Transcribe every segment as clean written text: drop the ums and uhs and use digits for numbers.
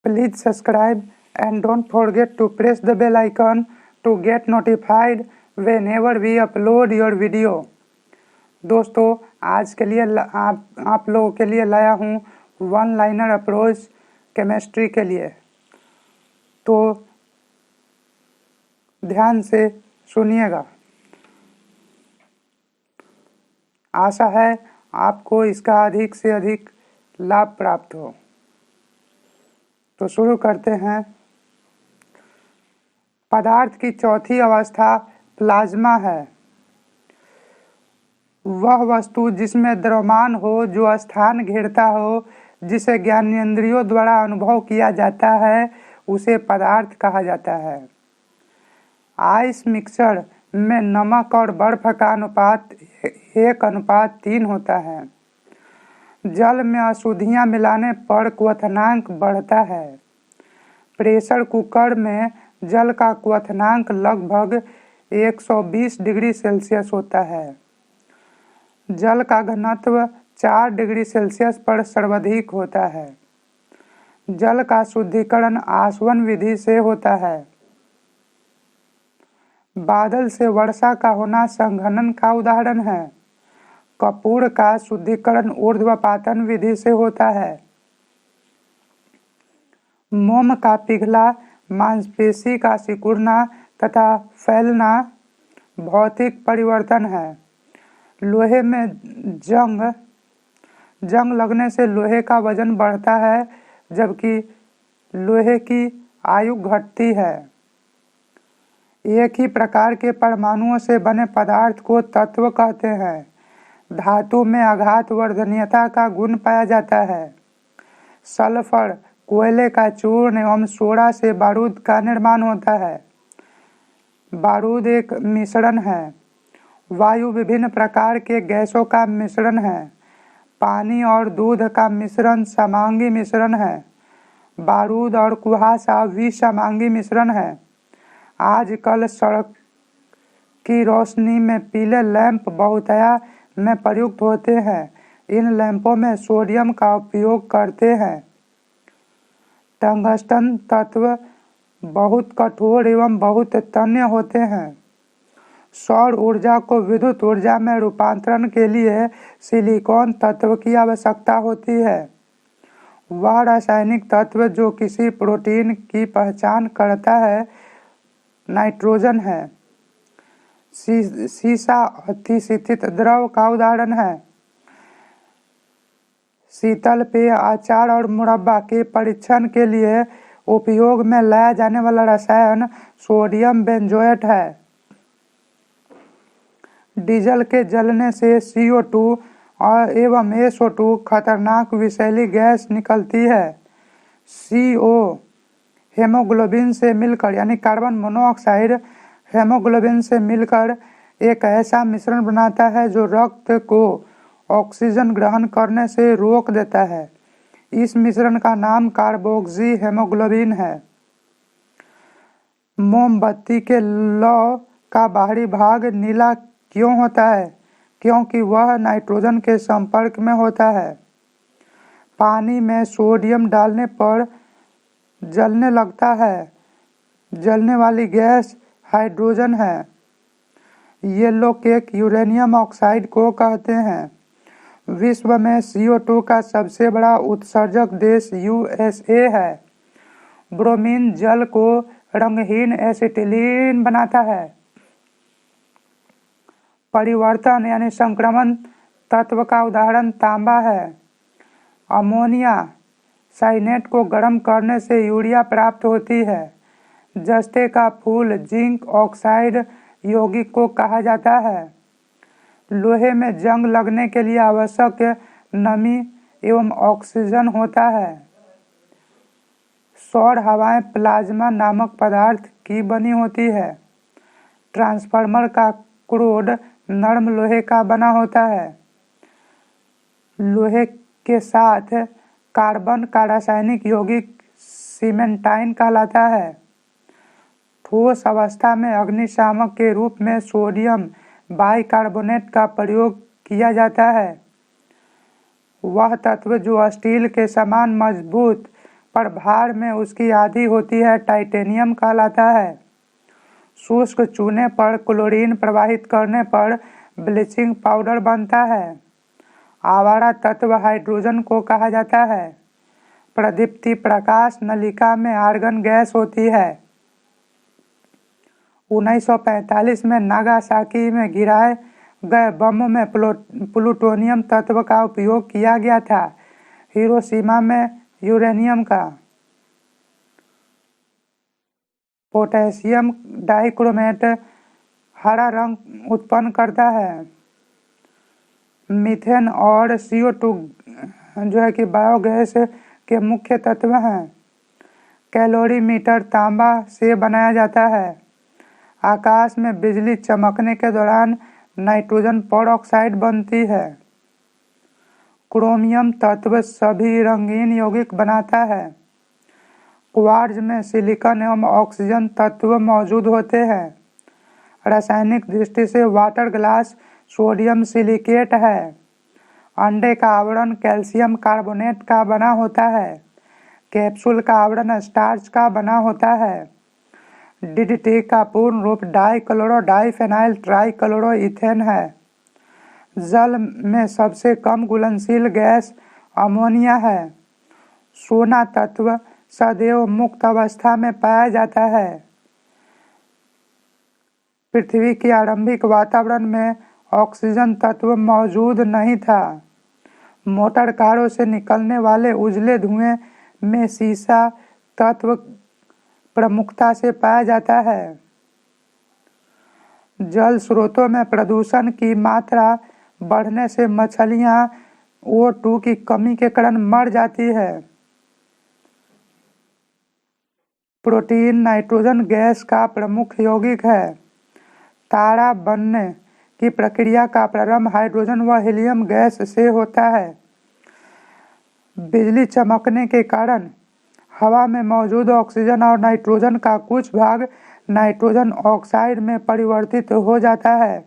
Please subscribe and don't forget to press the bell icon to get notified whenever we upload your video। दोस्तों, आज के लिए आप लोगों के लिए लाया हूँ वन लाइनर अप्रोच केमिस्ट्री के लिए, तो ध्यान से सुनिएगा। आशा है आपको इसका अधिक से अधिक लाभ प्राप्त हो। तो शुरू करते हैं। पदार्थ की चौथी अवस्था प्लाज्मा है। वह वस्तु जिसमें द्रव्यमान हो, जो स्थान घेरता हो, जिसे ज्ञानेंद्रियों द्वारा अनुभव किया जाता है, उसे पदार्थ कहा जाता है। आइस मिक्सचर में नमक और बर्फ का अनुपात 1:3 होता है। जल में अशुद्धियां मिलाने पर क्वथनांक बढ़ता है। प्रेशर कुकर में जल का क्वथनांक लगभग 120 डिग्री सेल्सियस होता है। जल का घनत्व 4 डिग्री सेल्सियस पर सर्वाधिक होता है। जल का शुद्धिकरण आसवन विधि से होता है। बादल से वर्षा का होना संघनन का उदाहरण है। कपूर का शुद्धिकरण ऊर्ध्वपातन विधि से होता है। मोम का पिघला मांसपेशी का सिकुड़ना तथा फैलना भौतिक परिवर्तन है। लोहे में जंग लगने से लोहे का वजन बढ़ता है, जबकि लोहे की आयु घटती है। एक ही प्रकार के परमाणुओं से बने पदार्थ को तत्व कहते हैं। धातु में आघात वर्धनीयता का गुण पाया जाता है। सल्फर, कोयले का चूर्ण एवं सोडा से बारूद का निर्माण होता है। बारूद एक मिश्रण है। वायु विभिन्न प्रकार के गैसों का मिश्रण है। पानी और दूध का मिश्रण समांगी मिश्रण है। बारूद और कुहासा विसमांगी मिश्रण है। आजकल सड़क की रोशनी में पीले लैंप बहुतायत में प्रयुक्त होते हैं। इन लैंपों में सोडियम का उपयोग करते हैं। टंगस्टन तत्व बहुत कठोर एवं बहुत तन्य होते हैं। सौर ऊर्जा को विद्युत ऊर्जा में रूपांतरण के लिए सिलिकॉन तत्व की आवश्यकता होती है। वह रासायनिक तत्व जो किसी प्रोटीन की पहचान करता है नाइट्रोजन है। सीसा अतिशीतित द्रव का उदाहरण है। शीतल पेय, अचार और मुरब्बा के परीक्षण के लिए उपयोग में लाया जाने वाला रसायन सोडियम बेंजोएट है। डीजल के जलने से CO2 एवं SO2 खतरनाक विषैली गैस निकलती है। CO हेमोग्लोबिन से मिलकर यानी कार्बन मोनोऑक्साइड हेमोग्लोबिन से मिलकर एक ऐसा मिश्रण बनाता है जो रक्त को ऑक्सीजन ग्रहण करने से रोक देता है। इस मिश्रण का नाम कार्बोक्सी हेमोग्लोबिन है। मोमबत्ती के लौ का बाहरी भाग नीला क्यों होता है? क्योंकि वह नाइट्रोजन के संपर्क में होता है। पानी में सोडियम डालने पर जलने लगता है। जलने वाली गैस हाइड्रोजन है। येलो केक यूरेनियम ऑक्साइड को कहते हैं। विश्व में CO2 का सबसे बड़ा उत्सर्जक देश USA है। ब्रोमीन जल को रंगहीन एसिटिलीन बनाता है। परिवर्तन यानी संक्रमण तत्व का उदाहरण तांबा है। अमोनिया साइनेट को गर्म करने से यूरिया प्राप्त होती है। जस्ते का फूल जिंक ऑक्साइड यौगिक को कहा जाता है। लोहे में जंग लगने के लिए आवश्यक नमी एवं ऑक्सीजन होता है। सौर हवाएं प्लाज्मा नामक पदार्थ की बनी होती है। ट्रांसफार्मर का क्रोड नरम लोहे का बना होता है। लोहे के साथ कार्बन का रासायनिक यौगिक सीमेंटाइन कहलाता है। ठोस अवस्था में अग्निशामक के रूप में सोडियम बाइकार्बोनेट का प्रयोग किया जाता है। वह तत्व जो स्टील के समान मजबूत पर भार में उसकी आधी होती है टाइटेनियम कहलाता है। शुष्क चूने पर क्लोरीन प्रवाहित करने पर ब्लीचिंग पाउडर बनता है। आवारा तत्व हाइड्रोजन को कहा जाता है। प्रदीप्ति प्रकाश नलिका में आर्गन गैस होती है। 1945 में नागासाकी में गिराए गए बम में प्लूटोनियम तत्व का उपयोग किया गया था। हिरोशिमा में यूरेनियम का। पोटेशियम डाइक्रोमेट हरा रंग उत्पन्न करता है। मीथेन और CO2 जो है कि बायोगैस के मुख्य तत्व हैं। कैलोरीमीटर तांबा से बनाया जाता है। आकाश में बिजली चमकने के दौरान नाइट्रोजन परऑक्साइड बनती है। क्रोमियम तत्व सभी रंगीन यौगिक बनाता है। क्वार्ट्ज में सिलिकॉन एवं ऑक्सीजन तत्व मौजूद होते हैं। रासायनिक दृष्टि से वाटर ग्लास सोडियम सिलिकेट है। अंडे का आवरण कैल्शियम कार्बोनेट का बना होता है। कैप्सूल का आवरण स्टार्च का बना होता है। DDT का पूर्ण रूप डाइक्लोरो डाइफेनाइल ट्राइक्लोरो इथेन है। जल में सबसे कम घुलनशील गैस अमोनिया है। सोना तत्व सदैव मुक्त अवस्था में पाया जाता है। पृथ्वी के आरंभिक वातावरण में ऑक्सीजन तत्व मौजूद नहीं था। मोटर कारों से निकलने वाले उजले धुएं में सीसा तत्व प्रमुखता से पाया जाता है। जल स्रोतों में प्रदूषण की मात्रा बढ़ने से मछलियां O2 की कमी के कारण मर जाती है। प्रोटीन नाइट्रोजन गैस का प्रमुख यौगिक है। तारा बनने की प्रक्रिया का प्रारंभ हाइड्रोजन व हीलियम गैस से होता है। बिजली चमकने के कारण हवा में मौजूद ऑक्सीजन और नाइट्रोजन का कुछ भाग नाइट्रोजन ऑक्साइड में परिवर्तित हो जाता है।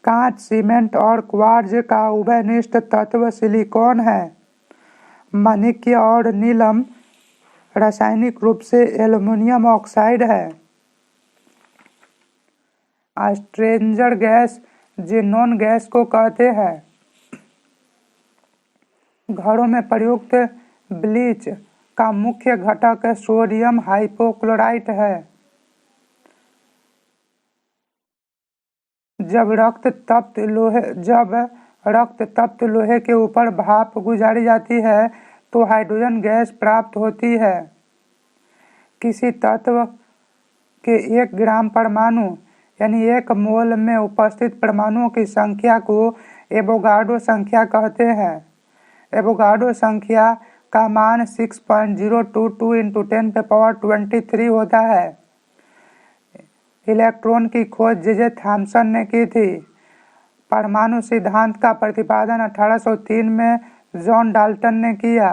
कांच, सीमेंट और क्वार्ट्ज का उभयनिष्ठ तत्व सिलिकॉन है। माणिक्य और नीलम रासायनिक रूप से एल्युमिनियम ऑक्साइड है। स्ट्रेंजर गैस ज़ेनॉन गैस को कहते हैं। घरों में प्रयुक्त ब्लीच का मुख्य घटक सोडियम हाइपोक्लोराइट है। जब रक्त तप्त लोहे के ऊपर भाप गुजारी जाती है तो हाइड्रोजन गैस प्राप्त होती है। किसी तत्व के 1 ग्राम परमाणु यानी 1 मोल में उपस्थित परमाणुओं की संख्या को एवोगाड्रो संख्या कहते हैं। एवोगाड्रो संख्या का मान 6.022 × 10⁻23 होता है। इलेक्ट्रॉन की खोज J.J. थॉम्सन ने की थी। परमाणु सिद्धांत का प्रतिपादन 1803 में जॉन डाल्टन ने किया।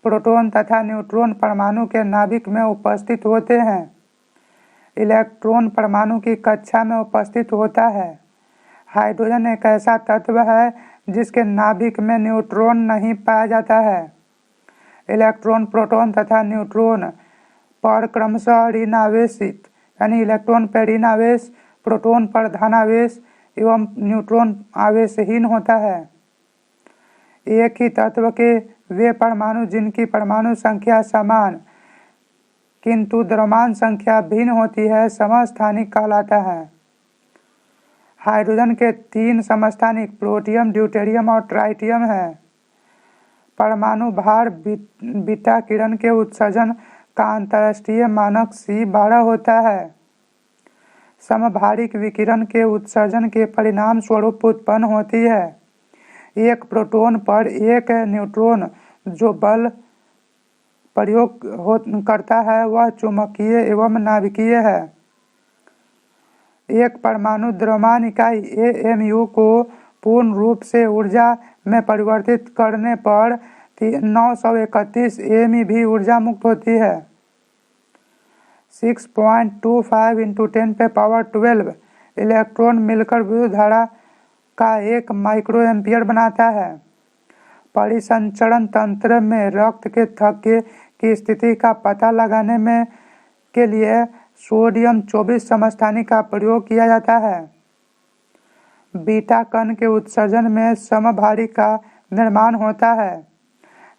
प्रोटॉन तथा न्यूट्रॉन परमाणु के नाभिक में उपस्थित होते हैं। इलेक्ट्रॉन परमाणु की कक्षा में उपस्थित होता है। हाइड्रोजन एक ऐसा तत्व है जिसके नाभिक में न्यूट्रॉन नहीं पाया जाता है। इलेक्ट्रॉन प्रोटॉन तथा न्यूट्रॉन पर क्रमशः ऋणावेशित यानी इलेक्ट्रॉन पर ऋणावेश, प्रोटॉन पर धनावेश एवं न्यूट्रॉन आवेशहीन होता है। एक ही तत्व के वे परमाणु जिनकी परमाणु संख्या समान किंतु द्रव्यमान संख्या भिन्न होती है समस्थानिक कहलाता है। हाइड्रोजन के 3 समस्थानिक प्रोटियम, ड्यूटेरियम और ट्राइटियम है। परमाणु भार बीटा किरण के उत्सर्जन का अंतर्राष्ट्रीय मानक C12 होता है। समभारिक विकिरण के उत्सर्जन के परिणाम स्वरूप उत्पन्न होती है। एक प्रोटॉन पर एक न्यूट्रॉन जो बल प्रयोग करता है वह चुंबकीय एवं नाभिकीय है। एक परमाणु द्रव्यमान इकाई AMU को पूर्ण रूप से ऊर्जा में परिवर्तित करने पर 931 MeV ऊर्जा मुक्त होती है। 6.25 × 10⁻12 इलेक्ट्रॉन मिलकर विद्युत धारा का 1 माइक्रोएम्पियर बनाता है। परिसंचरण तंत्र में रक्त के थक्के की स्थिति का पता लगाने में के लिए सोडियम 24 समस्थानिक का प्रयोग किया जाता है। बीटा कण के उत्सर्जन में समभारी का निर्माण होता है।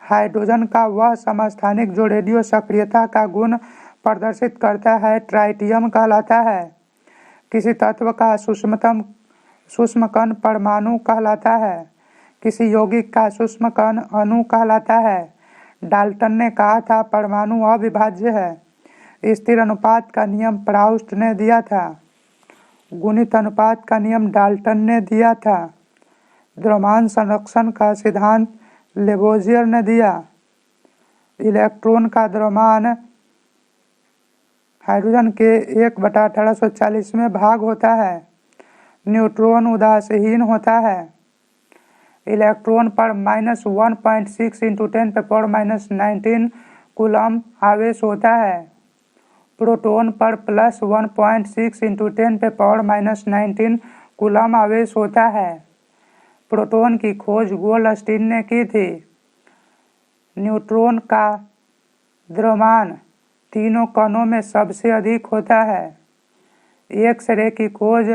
हाइड्रोजन का वह समस्थानिक जो रेडियो सक्रियता का गुण प्रदर्शित करता है ट्राइटियम कहलाता है। किसी तत्व का सूक्ष्म कण परमाणु कहलाता है। किसी यौगिक का सूक्ष्म कण अणु कहलाता है। डाल्टन ने कहा था परमाणु अविभाज्य है। स्थिर अनुपात का नियम प्राउस्ट ने दिया था। गुणित अनुपात का नियम डाल्टन ने दिया था। द्रव्यमान संरक्षण का सिद्धांत लेबोजियर ने दिया। इलेक्ट्रॉन का द्रव्यमान हाइड्रोजन के 1/1840 भाग होता है। न्यूट्रॉन उदासीन होता है। इलेक्ट्रॉन पर -1.6 × 10⁻⁻19 कूलम आवेश होता है। प्रोटॉन पर +1.6 × 10⁻⁻19 कूलम आवेश होता है। प्रोटॉन की खोज गोल्डस्टीन ने की थी। न्यूट्रॉन का द्रव्यमान तीनों कणों में सबसे अधिक होता है। एक्स-रे की खोज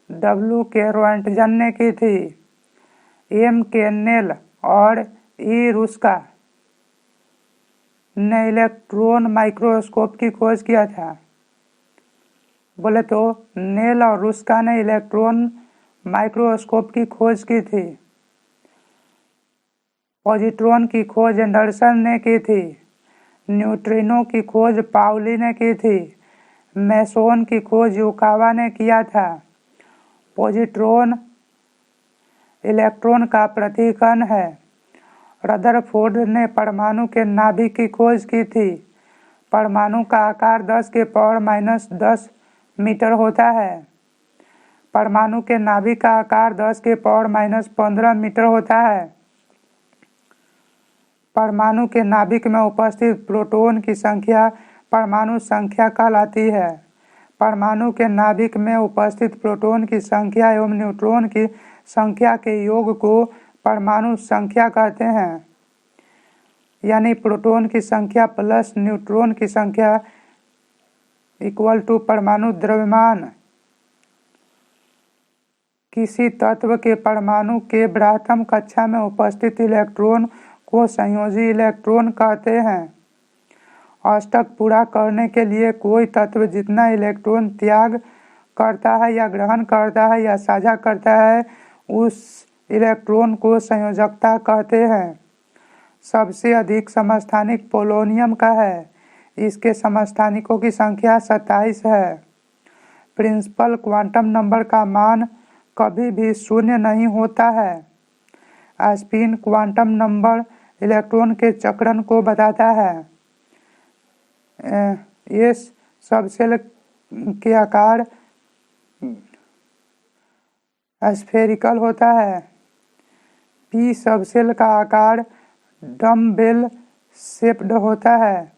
W. के रोएंटगन ने की थी। M. के नेल और E. रुस्का ने इलेक्ट्रॉन माइक्रोस्कोप की खोज किया था। बोले तो नेल और रुस्का ने इलेक्ट्रॉन माइक्रोस्कोप की खोज की थी। पॉजिट्रॉन की खोज एंडरसन ने की थी। न्यूट्रिनो की खोज पाउली ने की थी। मेसोन की खोज युकावा ने किया था। पॉजिट्रॉन इलेक्ट्रॉन का प्रतिकण है। रदरफोर्ड ने परमाणु के नाभिक की खोज की थी। परमाणु का आकार 10⁻⁻10 मीटर होता है। परमाणु के नाभिक का आकार 10⁻⁻15 मीटर होता है। परमाणु के नाभिक में उपस्थित प्रोटॉन की संख्या परमाणु संख्या कहलाती है। परमाणु के नाभिक में उपस्थित प्रोटॉन की संख्या एवं न्यूट्रॉन की संख्या के योग को परमाणु संख्या कहते हैं। यानी प्रोटॉन की संख्या प्लस न्यूट्रॉन की संख्या = परमाणु द्रव्यमान। किसी तत्व के परमाणु के ब्राथम कक्षा में उपस्थित इलेक्ट्रॉन को संयोजी इलेक्ट्रॉन कहते हैं। अष्टक पूरा करने के लिए कोई तत्व जितना इलेक्ट्रॉन त्याग करता है या ग्रहण करता है या साझा करता है उस इलेक्ट्रॉन को संयोजकता कहते हैं। सबसे अधिक समस्थानिक पोलोनियम का है। इसके समस्थानिकों की संख्या 27 है। प्रिंसिपल क्वांटम नंबर का मान कभी भी शून्य नहीं होता है। स्पिन क्वांटम नंबर इलेक्ट्रॉन के चक्रण को बताता है। ये सबसेल के आकार स्फेरिकल होता है। पी सबसेल का आकार डम्बेल शेप्ड होता है।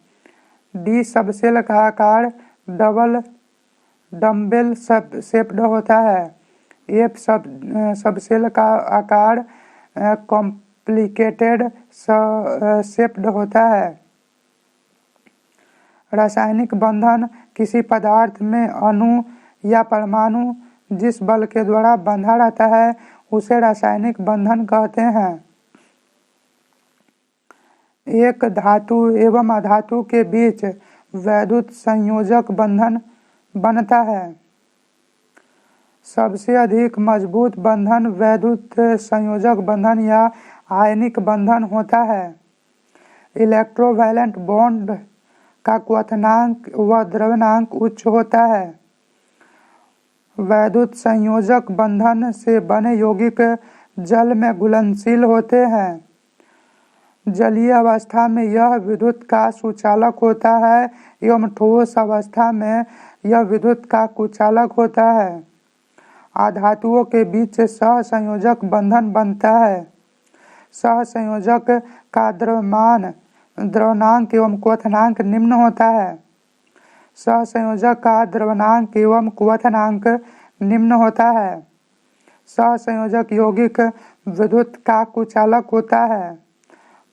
डी सबसेल का आकार डबल डम्बेल शेप्ड होता है। एफ सबसेल का आकार कॉम्प्लिकेटेड शेप्ड होता है। रासायनिक बंधन किसी पदार्थ में अणु या परमाणु जिस बल के द्वारा बंधा रहता है उसे रासायनिक बंधन कहते हैं। एक धातु एवं अधातु के बीच वैद्युत संयोजक बंधन बनता है। सबसे अधिक मजबूत बंधन वैद्युत संयोजक बंधन या आयनिक बंधन होता है। इलेक्ट्रोवैलेंट बॉन्ड का क्वथनांक व द्रव्यनांक उच्च होता है। वैद्युत संयोजक बंधन से बने यौगिक जल में घुलनशील होते हैं। जलीय अवस्था में यह विद्युत का सुचालक होता है एवं ठोस अवस्था में यह विद्युत का कुचालक होता है। अधातुओं के बीच सहसंयोजक बंधन बनता है। सहसंयोजक का द्रव्यमान द्रव्यनांक एवं क्वथनांक निम्न होता है। सहसंयोजक का द्रव्यनांक एवं क्वथनांक निम्न होता है। सहसंयोजक यौगिक विद्युत का कुचालक होता है।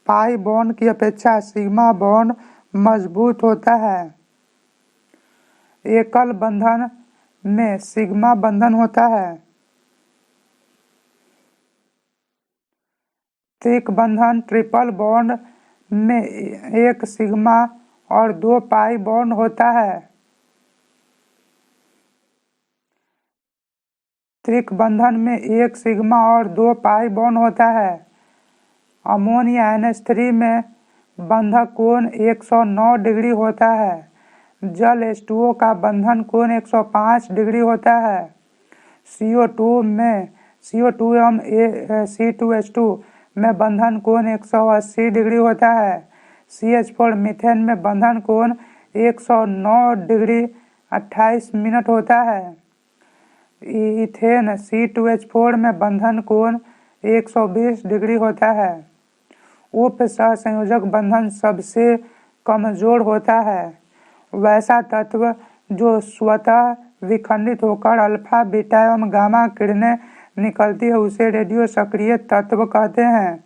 पाई बॉन्ड की अपेक्षा सिग्मा बॉन्ड मजबूत होता है। एकल बंधन में सिग्मा बंधन होता है। त्रिक बंधन ट्रिपल बॉन्ड में एक सिग्मा और 2 पाई बॉन्ड होता है। त्रिक बंधन में एक सिग्मा और 2 पाई बॉन्ड होता है। अमोनिया NH3 में बंधक कोण 109 डिग्री होता है। जल H2O का बंधन कोण 105 डिग्री होता है। CO2 में CO2 एवं C2H2 में बंधन कोण 180 डिग्री होता है। CH4 मीथेन में बंधन कोण 109 डिग्री 28 मिनट होता है। इथेन C2H4 में बंधन कोण 120 डिग्री होता है। उप सहसंयोजक बंधन सबसे कमजोर होता है। वैसा तत्व जो स्वतः विखंडित होकर अल्फा बीटा एवं गामा किरणें निकलती है उसे रेडियो सक्रिय तत्व कहते हैं।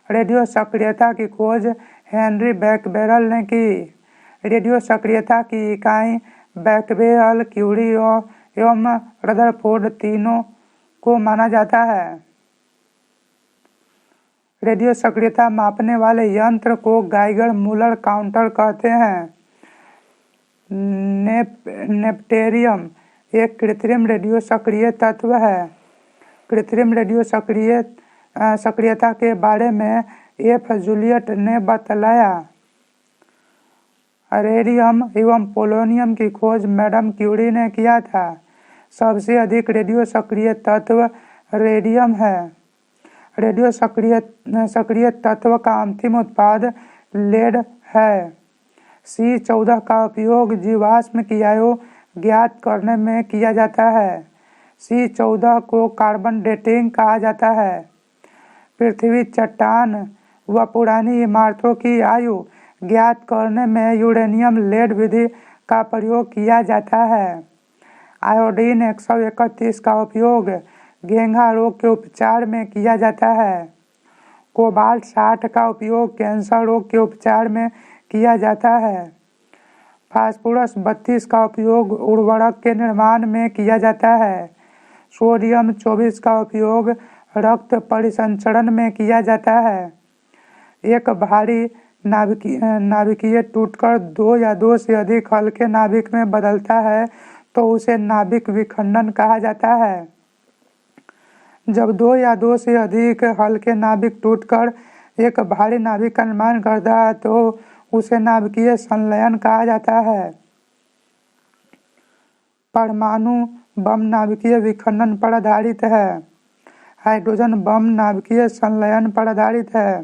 रेडियो सक्रियता की खोज हेनरी बैक्बेरल ने की। रेडियो सक्रियता की इकाई बैक्बेरल, क्यूरी एवं रदरफोर्ड तीनों को माना जाता है। रेडियो सक्रियता मापने वाले यंत्र को गाइगर मूलर काउंटर कहते हैं। नेप्टेरियम एक कृत्रिम रेडियो सक्रिय तत्व है। कृत्रिम रेडियो सक्रियता के बारे में F. जूलियट ने बतलाया। रेडियम एवं पोलोनियम की खोज मैडम क्यूरी ने किया था। सबसे अधिक रेडियो सक्रिय तत्व रेडियम है। रेडियो सक्रिय तत्व का अंतिम उत्पाद लेड है। C14 का उपयोग जीवाश्म कियाओं ज्ञात करने में किया जाता है। C14 को कार्बन डेटिंग कहा जाता है। पृथ्वी, चट्टान व पुरानी इमारतों की आयु ज्ञात करने में यूरेनियम लेड विधि का प्रयोग किया जाता है। आयोडीन 131 का उपयोग घेंघा रोग के उपचार में किया जाता है। कोबाल्ट 60 का उपयोग कैंसर रोग के उपचार में किया जाता है। फास्फोरस 32 का उपयोग उर्वरक के निर्माण में किया जाता है। सोडियम 24 का उपयोग रक्त परिसंचरण में किया जाता है। एक भारी नाभिकीय टूटकर 2 या 2 से अधिक हल्के नाभिक में बदलता है तो उसे नाभिक विखंडन कहा जाता है। जब 2 या 2 से अधिक हल्के नाभिक टूटकर एक भारी नाभिक का निर्माण करता है तो उसे नाभिकीय संलयन कहा जाता है। परमाणु बम नाभिकीय विखंडन पर आधारित है। हाइड्रोजन बम नाभिकीय संलयन पर आधारित है।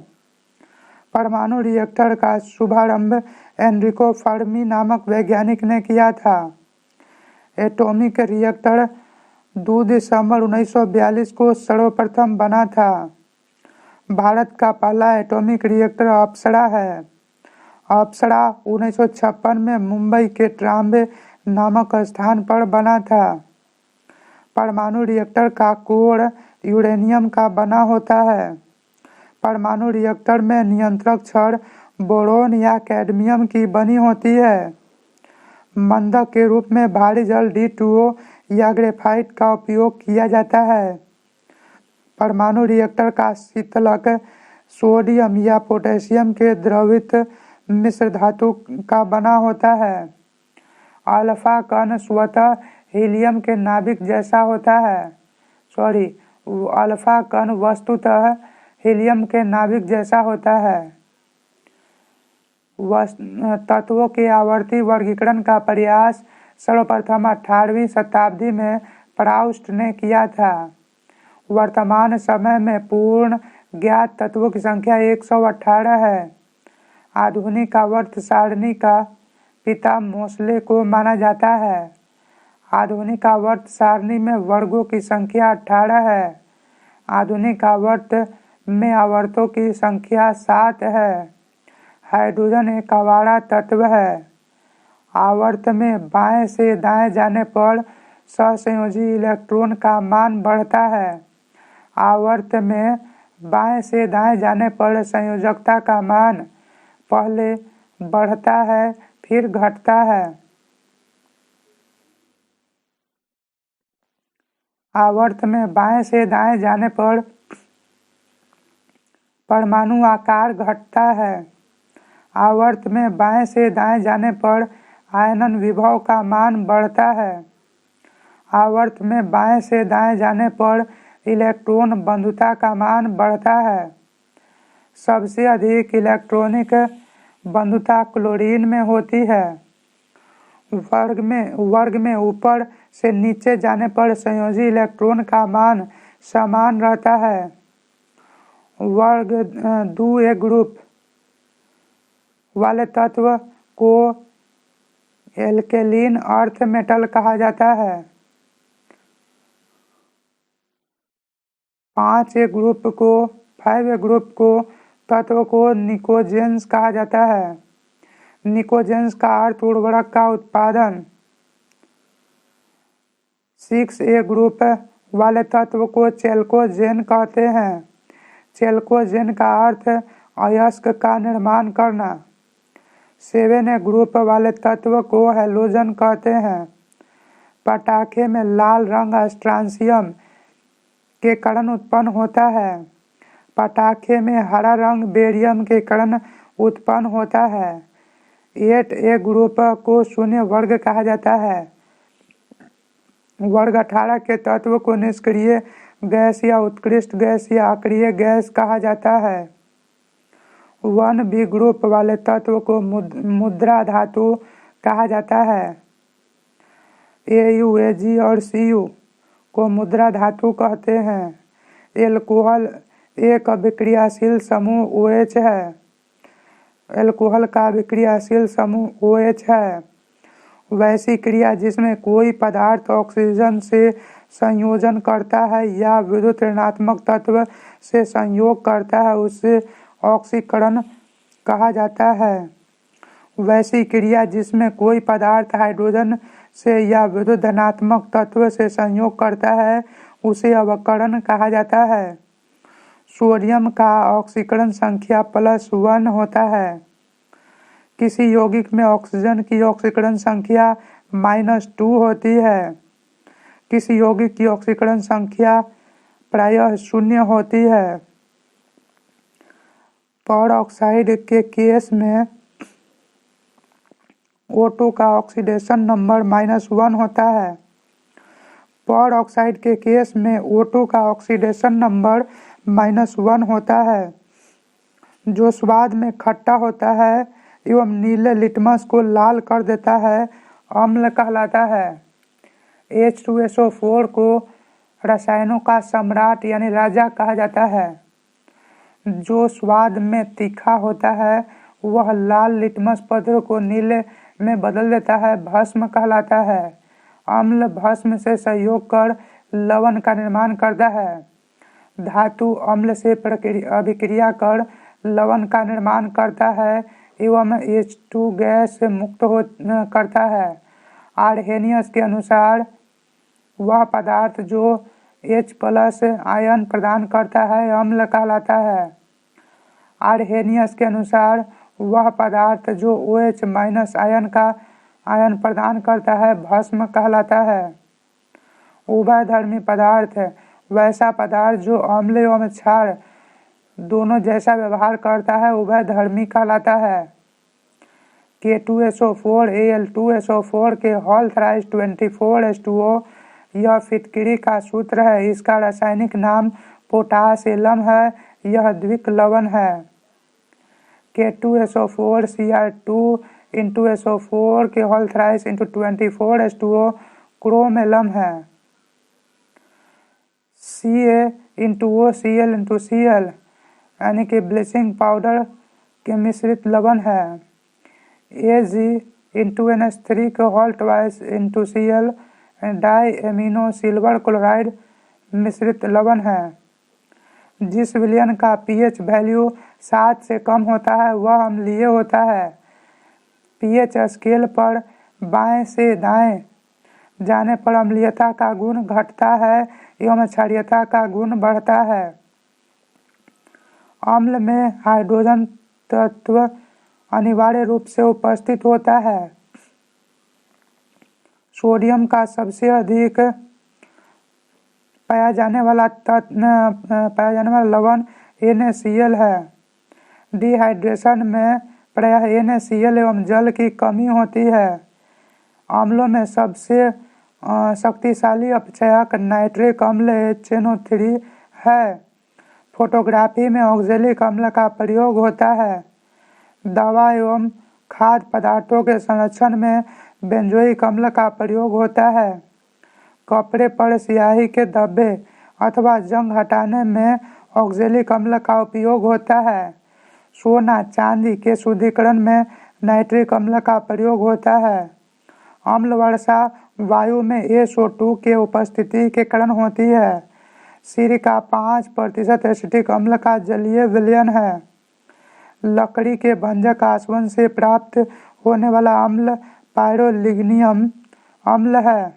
परमाणु रिएक्टर का शुभारंभ एनरिको फर्मी नामक वैज्ञानिक ने किया था। एटॉमिक रिएक्टर 2 दिसंबर 1942 को सर्वप्रथम बना था। भारत का पहला एटॉमिक रिएक्टर अप्सरा है। अप्सरा 1956 में मुंबई के ट्राम्बे नामक स्थान पर बना था। परमाणु रिएक्टर का कोर यूरेनियम का बना होता है। परमाणु रिएक्टर में नियंत्रक छड़ बोरोन या कैडमियम की बनी होती है। मंदक के रूप में भारी जल D2O या ग्रेफाइट का उपयोग किया जाता है। परमाणु रिएक्टर का शीतलक सोडियम या पोटेशियम के द्रवित मिश्र धातु का बना होता है। अल्फा कण स्वतः हीलियम के नाभिक जैसा होता है। अल्फा कण वस्तुतः हीलियम के नाभिक जैसा होता है। तत्वों के आवर्ती वर्गीकरण का प्रयास सर्वप्रथम 18वीं शताब्दी में प्राउस्ट ने किया था। वर्तमान समय में पूर्ण ज्ञात तत्वों की संख्या 118 है। आधुनिक आवर्त सारणी का पिता मोसले को माना जाता है। आधुनिक आवर्त सारणी में वर्गों की संख्या 18 है। आधुनिक आवर्त में आवर्तों की संख्या 7 है। हाइड्रोजन एक आवारा तत्व है। आवर्त में बाएं से दाएं जाने पर सहसंयोजी इलेक्ट्रॉन का मान बढ़ता है। आवर्त में बाएं से दाएं जाने पर संयोजकता का मान पहले बढ़ता है फिर घटता है। आवर्त में बाएं से दाएं जाने पर परमाणु आकार घटता है। आवर्त में बाएं से दाएं जाने पर आयनन विभव का मान बढ़ता है। आवर्त में बाएं से दाएं जाने पर इलेक्ट्रॉन बंधुता का मान बढ़ता है। सबसे अधिक इलेक्ट्रॉनिक बंधुता क्लोरीन में होती है। वर्ग में ऊपर से नीचे जाने पर संयोजी इलेक्ट्रॉन का मान समान रहता है। वर्ग द्वितीय ग्रुप वाले तत्व को एल्केलिन अर्थ मेटल कहा जाता है। 5 ग्रुप को तत्व को निकोजेंस कहा जाता है। निकोजेंस का अर्थ उर्वरक का उत्पादन। 6 ग्रुप वाले तत्व को चेल्कोजेन कहते हैं। चेल्कोजेन का अर्थ अयस्क का निर्माण करना। 7 ग्रुप वाले तत्व को हैलोजन कहते हैं। पटाखे में लाल रंग स्ट्रांसियम के कारण उत्पन्न होता है। पटाखे में हरा रंग बेरियम के कारण उत्पन्न होता है। 8 ग्रुप को शून्य वर्ग कहा जाता है। वर्ग 18 के तत्व को निष्क्रिय गैस या उत्कृष्ट गैस या अक्रिय गैस कहा जाता है। 1b ग्रुप वाले तत्व को मुद्रा धातु कहा जाता है। Au, Ag और Cu को मुद्रा धातु कहते हैं। एल्कोहल एक अभिक्रियाशील समूह OH है। एल्कोहल का अभिक्रियाशील समूह OH है। वैसी क्रिया जिसमें कोई पदार्थ ऑक्सीजन से संयोजन करता है या विद्युत ऋणात्मक तत्व से संयोग करता है उसे ऑक्सीकरण कहा जाता है। वैसी क्रिया जिसमें कोई पदार्थ हाइड्रोजन से या विद्युत धनात्मक तत्व से संयोग करता है उसे अवकरण कहा जाता है। सोडियम का ऑक्सीकरण संख्या +1 होता है। किसी यौगिक में ऑक्सीजन की ऑक्सीकरण संख्या -2 होती है। किसी यौगिक की ऑक्सीकरण संख्या प्रायः 0 होती है। परऑक्साइड के केस में O2 का ऑक्सीडेशन नंबर -1 होता है। परऑक्साइड के केस में O2 का ऑक्सीडेशन नंबर -1 होता है, जो स्वाद में खट्टा होता है एवं नीले लिटमस को लाल कर देता है, अम्ल कहलाता है। H2SO4 को रसायनों का सम्राट यानी राजा कहा जाता है। जो स्वाद में तीखा होता है वह लाल लिटमस पत्र को नीले में बदल देता है, भस्म कहलाता है। अम्ल भस्म से संयोग कर लवण का निर्माण करता है। धातु अम्ल से अभिक्रिया कर लवण का निर्माण करता है एवं H2 गैस से मुक्त करता है। आर्हेनियस के अनुसार वह पदार्थ जो H+ आयन प्रदान करता है अम्ल कहलाता है। आर्हेनियस के अनुसार वह पदार्थ जो OH- आयन प्रदान करता है भस्म कहलाता है। उभयधर्मी पदार्थ वैसा पदार्थ जो अम्ल एवं क्षार दोनों जैसा व्यवहार करता है उभयधर्मी कहलाता है। K2SO4 Al2SO4 के होल थ्राइस 24H2O यह फिटकरी का सूत्र है। इसका रासायनिक नाम पोटास एलम है। यह द्विक लवण है। K2SO4 Cr2 के whole thrice 24H2O chrome alum है। CaO Cl यानी कि ब्लीचिंग पाउडर के मिश्रित लवण है। Ag के whole twice Cl di amino silver chloride मिश्रित लवण है। जिस विलयन का pH वैल्यू 7 से कम होता है वह अम्लीय होता है। pH स्केल पर बाएं से दाएं जाने पर अम्लीयता का गुण घटता है एवं क्षारीयता का गुण बढ़ता है। अम्ल में हाइड्रोजन तत्व अनिवार्य रूप से उपस्थित होता है। सोडियम का सबसे अधिक पाया जाने वाला लवण NaCl है। डिहाइड्रेशन में प्रायः NaCl एवं जल की कमी होती है। अम्लों में सबसे शक्तिशाली अपक्षयक नाइट्रिक अम्ल HNO3 है। फोटोग्राफी में ऑक्जेलिक अम्ल का प्रयोग होता है। दवा एवं खाद्य पदार्थों के संरक्षण में बेंजोइक अम्ल का प्रयोग होता है। कपड़े पर स्याही के धब्बे अथवा जंग हटाने में ऑक्जेलिक अम्ल का उपयोग होता है। सोना चांदी के शुद्धिकरण में नाइट्रिक अम्ल का प्रयोग होता है। अम्ल वर्षा वायु में SO2 के उपस्थिति के कारण होती है। सिरका 5% एसिटिक अम्ल का जलीय विलयन है। लकड़ी के भंजक आसवन से प्राप्त होने वाला अम्ल पायरोलिग्नियम अम्ल है।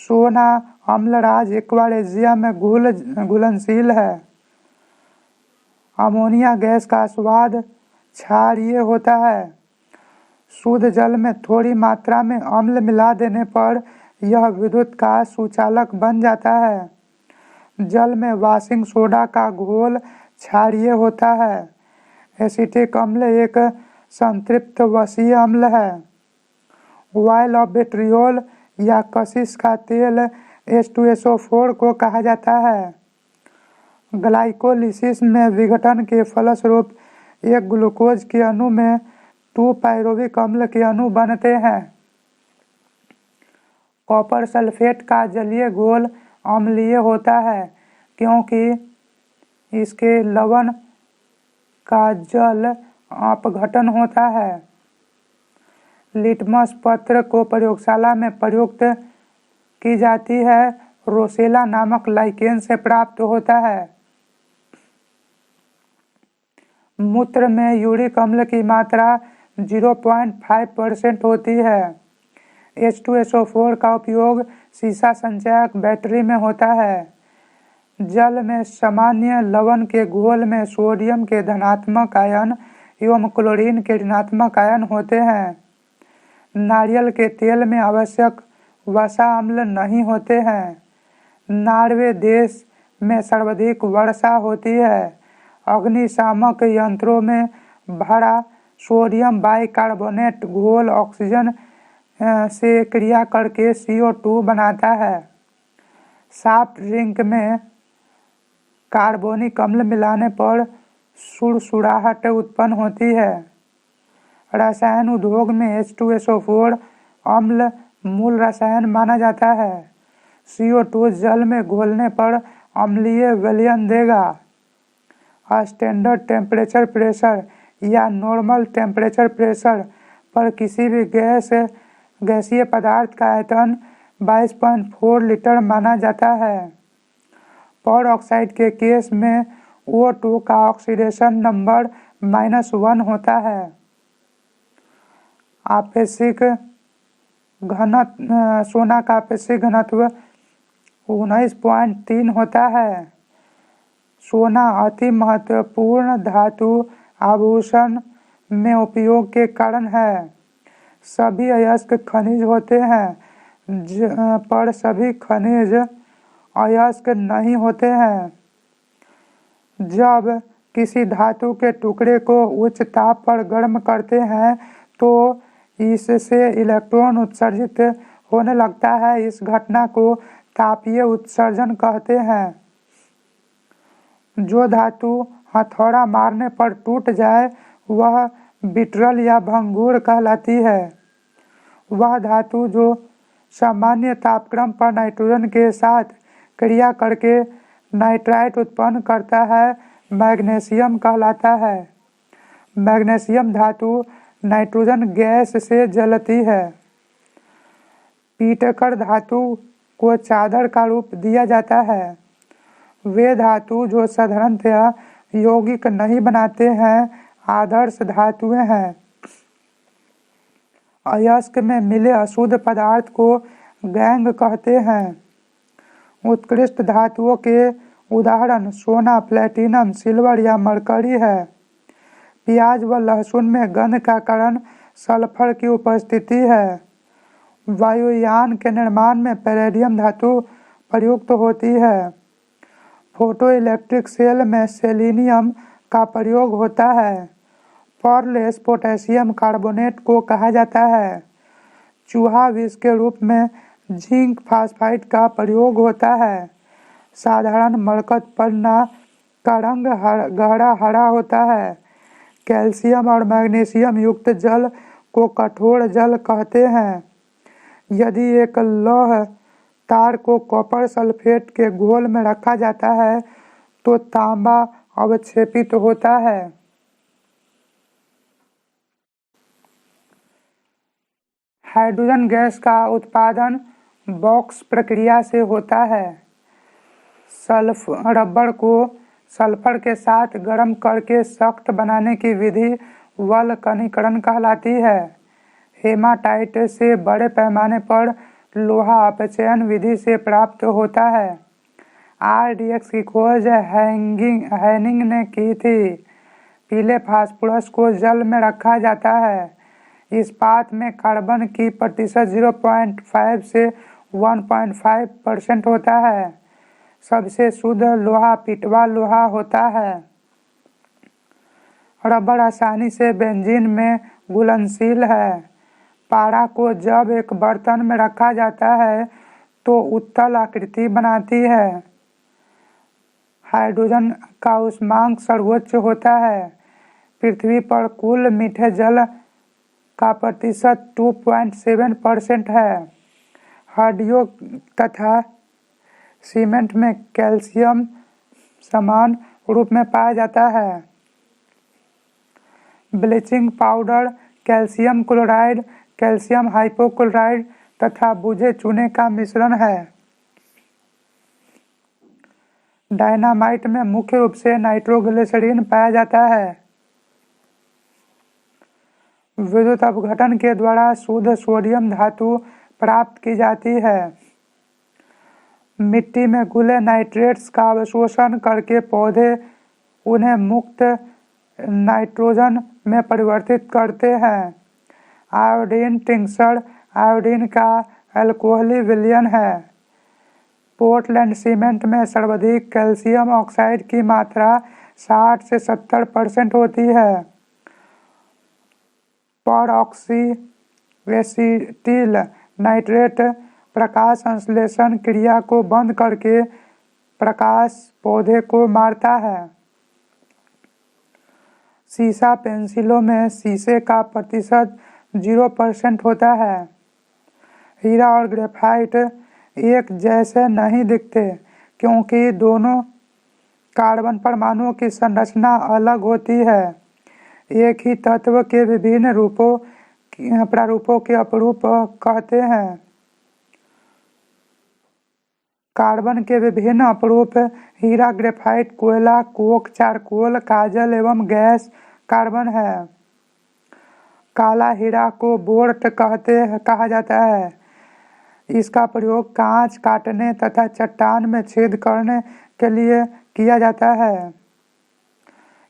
सोना अम्लराज एक्वारेजिया में घुलनशील है। अमोनिया गैस का स्वाद क्षारीय होता है। शुद्ध जल में थोड़ी मात्रा में अम्ल मिला देने पर यह विद्युत का सुचालक बन जाता है। जल में वाशिंग सोडा का घोल क्षारीय होता है। एसिटिक अम्ल एक संतृप्त वसीय अम्ल है। ऑयल ऑफ विट्रियोल या कशिश का तेल H2SO4 को कहा जाता है। ग्लाइकोलिसिस में विघटन के फलस्वरूप एक ग्लूकोज के अणु में 2-पायरोविक अम्ल के अणु बनते हैं। कॉपर सल्फेट का जलीय घोल अम्लीय होता है क्योंकि इसके लवण का जल अपघटन होता है। लिटमस पत्र को प्रयोगशाला में प्रयुक्त की जाती है। रोसेला नामक लाइकेन से प्राप्त होता है। मूत्र में यूरिक अम्ल की मात्रा 0.5% होती है। H2SO4 का उपयोग सीसा संचयक बैटरी में होता है। जल में सामान्य लवण के घोल में सोडियम के धनात्मक आयन एवं क्लोरीन के ऋणात्मक आयन होते हैं। नारियल के तेल में आवश्यक वसा अम्ल नहीं होते हैं। नॉर्वे देश में सर्वाधिक वर्षा होती है। अग्निशामक यंत्रों में भरा सोडियम बाइकार्बोनेट घोल ऑक्सीजन से क्रिया करके CO2 बनाता है। सॉफ्ट ड्रिंक में कार्बोनिक अम्ल मिलाने पर सुड़सुड़ाहट उत्पन्न होती है। रसायन उद्योग में H2SO4 अम्ल मूल रसायन माना जाता है। CO2 जल में घोलने पर अम्लीय विलयन देगा। स्टैंडर्ड टेम्परेचर प्रेशर या नॉर्मल टेम्परेचर प्रेशर पर किसी भी गैसीय पदार्थ का आयतन 22.4 लीटर माना जाता है। पर ऑक्साइड के केस में O2 का ऑक्सीडेशन नंबर -1 होता है। आपेक्षिक सोना का आपेक्षिक घनत्व 19.3 होता है। सोना अति महत्वपूर्ण धातु आभूषण में उपयोग के कारण है। सभी अयस्क खनिज होते हैं पर सभी खनिज अयस्क नहीं होते हैं। जब किसी धातु के टुकड़े को उच्च ताप पर गर्म करते हैं तो इससे इलेक्ट्रॉन उत्सर्जित होने लगता है। इस घटना को तापीय उत्सर्जन कहते हैं। जो धातु हथौड़ा मारने पर टूट जाए वह विट्रल या भंगुर कहलाती है। वह धातु जो सामान्य तापक्रम पर नाइट्रोजन के साथ क्रिया करके नाइट्राइट उत्पन्न करता है मैग्नीशियम कहलाता है। मैग्नीशियम धातु नाइट्रोजन गैस से जलती है। पीटकर धातु को चादर का रूप दिया जाता है। वे धातु जो साधारणतया यौगिक नहीं बनाते हैं आदर्श धातुएं हैं। अयस्क में मिले अशुद्ध पदार्थ को गैंग कहते हैं। उत्कृष्ट धातुओं के उदाहरण सोना, प्लेटिनम, सिल्वर या मरकरी है। प्याज व लहसुन में गंध का कारण सल्फर की उपस्थिति है। वायुयान के निर्माण में पैलेडियम धातु प्रयुक्त होती है। फोटो इलेक्ट्रिक सेल में सेलेनियम का प्रयोग होता है। पर्लेस पोटेशियम कार्बोनेट को कहा जाता है। चूहा विष के रूप में जिंक फास्फाइड का प्रयोग होता है। साधारण मरकत पन्ना का रंग गहरा हरा होता है। कैल्शियम और मैग्नीशियम युक्त जल को कठोर जल कहते हैं। यदि एक लौह तार को कॉपर सल्फेट के घोल में रखा जाता है तो तांबा अवक्षेपित होता है। हाइड्रोजन गैस का उत्पादन बॉक्स प्रक्रिया से होता है। रबर को सल्फर के साथ गर्म करके सख्त बनाने की विधि वल्कनीकरण कहलाती है। हेमाटाइट से बड़े पैमाने पर लोहा अपचयन विधि से प्राप्त होता है। RDX की खोज हैनिंग ने की थी। पीले फास्फोरस को जल में रखा जाता है। इस्पात में कार्बन की प्रतिशत 0.5 से 1.5% होता है। सबसे शुद्ध लोहा पिटवा लोहा होता है। रबर आसानी से बेंजीन में घुलनशील है। पारा को जब एक बर्तन में रखा जाता है तो उत्तल आकृति बनाती है। हाइड्रोजन का ऊष्मांक सर्वोच्च होता है। पृथ्वी पर कुल मीठे जल का प्रतिशत 2.7% है। हड्डियों तथा सीमेंट में कैल्शियम समान रूप में पाया जाता है। Bleaching powder calcium chloride, calcium hypochloride तथा बुझे चूने का मिश्रण है। डायनामाइट में मुख्य रूप से नाइट्रोग्लिसरीन पाया जाता है। विद्युत अपघटन के द्वारा शुद्ध सोडियम धातु प्राप्त की जाती है। मिट्टी में घुले नाइट्रेट्स का अवशोषण करके पौधे उन्हें मुक्त नाइट्रोजन में परिवर्तित करते हैं। आयोडीन टिंक्चर आयोडीन का अल्कोहली विलयन है। पोर्टलैंड सीमेंट में सर्वाधिक कैल्शियम ऑक्साइड की मात्रा 60 से 70% होती है। परऑक्सी एसीटिल नाइट्रेट प्रकाश संश्लेषण क्रिया को बंद करके प्रकाश पौधे को मारता है। सीसा पेंसिलों में शीशे का प्रतिशत 0% होता है। हीरा और ग्रेफाइट एक जैसे नहीं दिखते क्योंकि दोनों कार्बन परमाणुओं की संरचना अलग होती है। एक ही तत्व के विभिन्न प्रारूपों के अपरूप कहते हैं। कार्बन के विभिन्न अपरूप हीरा, ग्रेफाइट, कोयला, कोक, चारकोल, काजल एवं गैस कार्बन है। काला हीरा को बोर्ट कहा जाता है। इसका प्रयोग कांच काटने तथा चट्टान में छेद करने के लिए किया जाता है।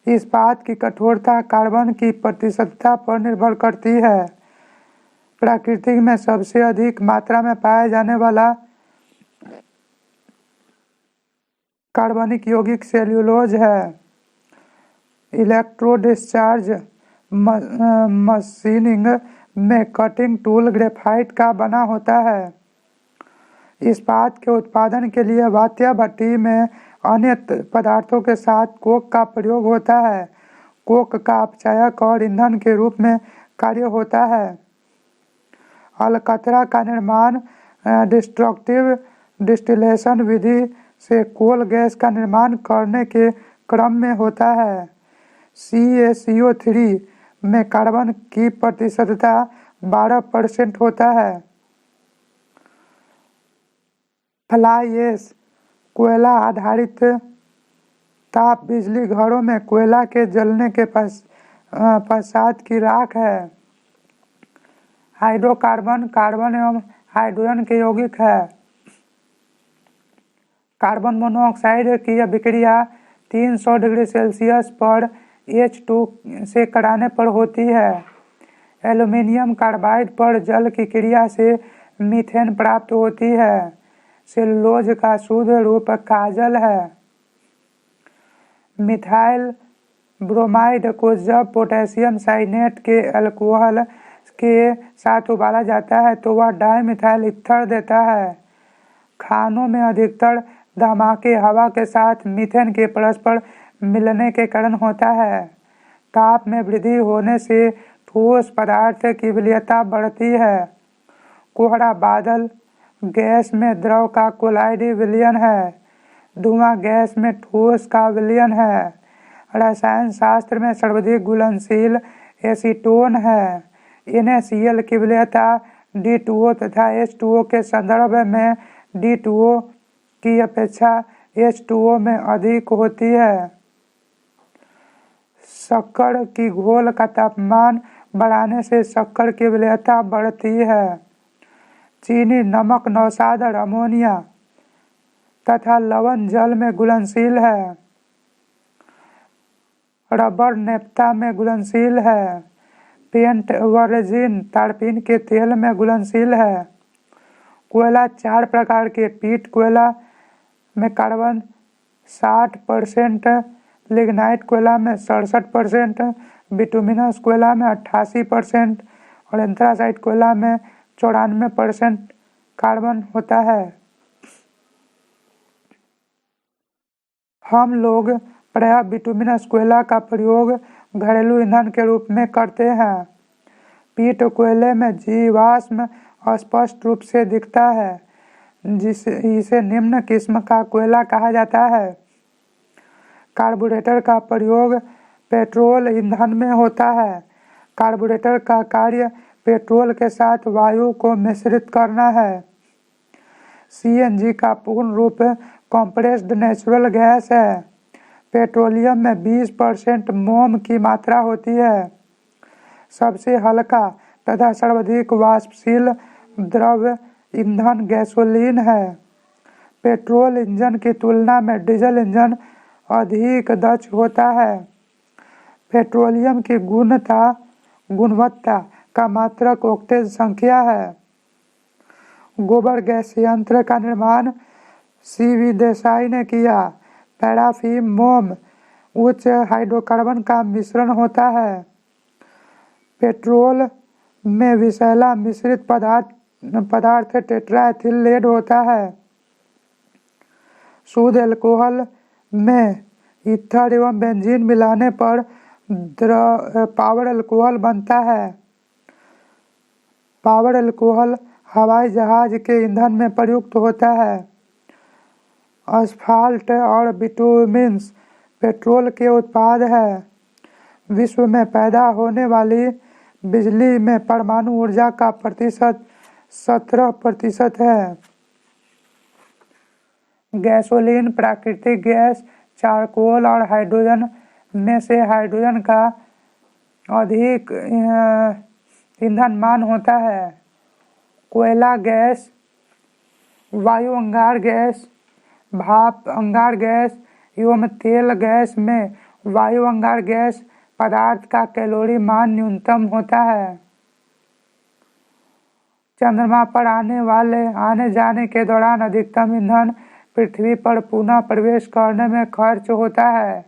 इस्पात की कठोरता कार्बन की प्रतिशतता पर निर्भर करती है। प्रकृति में सबसे अधिक मात्रा में पाया जाने वाला कार्बनिक यौगिक सेल्यूलोज है। इलेक्ट्रो डिस्चार्ज मशीनिंग में कटिंग टूल ग्रेफाइट का बना होता है। इस्पात के उत्पादन के लिए वात्या भट्टी में अन्य पदार्थों के साथ कोक का प्रयोग होता है। कोक का अपचायक और ईंधन के रूप में कार्य होता है। अलकतरा का निर्माण डिस्ट्रक्टिव डिस्टिलेशन विधि से कोल गैस का निर्माण करने के क्रम में होता है। CaCO3 में कार्बन की प्रतिशतता 12% होता है। फ्लाई ऐश कोयला आधारित ताप बिजली घरों में कोयला के जलने के पश्चात की राख है। हाइड्रोकार्बन कार्बन एवं हाइड्रोजन के यौगिक है। कार्बन मोनोऑक्साइड की अभिक्रिया 300 डिग्री सेल्सियस पर H2 से कराने पर होती है। एल्युमिनियम कार्बाइड पर जल की क्रिया से मीथेन प्राप्त होती है। सेलुलोज का शुद्ध रूप काजल है। मिथाइल ब्रोमाइड को जब पोटेशियम साइनेट के अल्कोहल के साथ उबाला जाता है तो वह डाइमिथाइल ईथर देता है। खानों में अधिकतर धमाके हवा के साथ मीथेन के परस्पर मिलने के कारण होता है। ताप में वृद्धि होने से ठोस पदार्थ की विलयता बढ़ती है। कोहरा बादल गैस में द्रव का कोलाइडी विलयन है। धुआं गैस में ठोस का विलयन है। रसायन शास्त्र में सर्वाधिक घुलनशील एसीटोन है। NaCl की विलयता D2O तथा H2O के संदर्भ में D2O की अपेक्षा H2O में अधिक होती है। शक्कर की घोल का तापमान बढ़ाने से शक्कर की विलयता बढ़ती है। चीनी, नमक, नौशाद, अमोनिया तथा लवण जल में घुलनशील है। रबर नेफ्था में घुलनशील है। पेंट व रेजिन तारपीन के तेल में घुलनशील है। कोयला 4 प्रकार के पीट कोयला में कार्बन 60%, लिग्नाइट कोयला में 67%, बिटुमिनस कोयला में 88% और एंथ्रासाइट कोयला में 94% कार्बन होता है। हम लोग प्रायः बिटुमिनस कोयला का प्रयोग घरेलू ईंधन के रूप में करते हैं। पीट कोयले में जीवाश्म स्पष्ट रूप से दिखता है, इसे निम्न किस्म का कोयला कहा जाता है। कार्बोरेटर का प्रयोग पेट्रोल ईंधन में होता है। कार्बोरेटर का कार्य पेट्रोल के साथ वायु को मिश्रित करना है। CNG का पूर्ण रूप कंप्रेस्ड नेचुरल गैस है। पेट्रोलियम में 20% मोम की मात्रा होती है। सबसे हल्का तथा सर्वाधिक वाष्पशील द्रव ईंधन गैसोलीन है। पेट्रोल इंजन की तुलना में डीजल इंजन अधिक दक्ष होता है। पेट्रोलियम की गुणवत्ता का मात्रक ऑक्टेन संख्या है। गोबर गैस यंत्र का निर्माण CV देसाई ने किया। पैराफिन मोम उच्च हाइड्रोकार्बन का मिश्रण होता है। पेट्रोल में विषैला मिश्रित पदार्थ टेट्राएथिल लेड होता है। शुद्ध अल्कोहल में ईथर एवं बेंजीन मिलाने पर पावर अल्कोहल बनता है। पावर अल्कोहल हवाई जहाज के ईंधन में प्रयुक्त होता है। असफाल्ट और बिटुमिन्स पेट्रोल के उत्पाद है। विश्व में पैदा होने वाली बिजली में परमाणु ऊर्जा का प्रतिशत 17% है। गैसोलीन प्राकृतिक गैस, चारकोल और हाइड्रोजन में से हाइड्रोजन का अधिक ईंधन होता है। कोयला गैस, वायु अंगार गैस, भाप अंगार गैस एवं तेल गैस में वायु अंगार गैस पदार्थ का कैलोरी मान न्यूनतम होता है। चंद्रमा पर आने जाने के दौरान अधिकतम ईंधन पृथ्वी पर पुनः प्रवेश करने में खर्च होता है।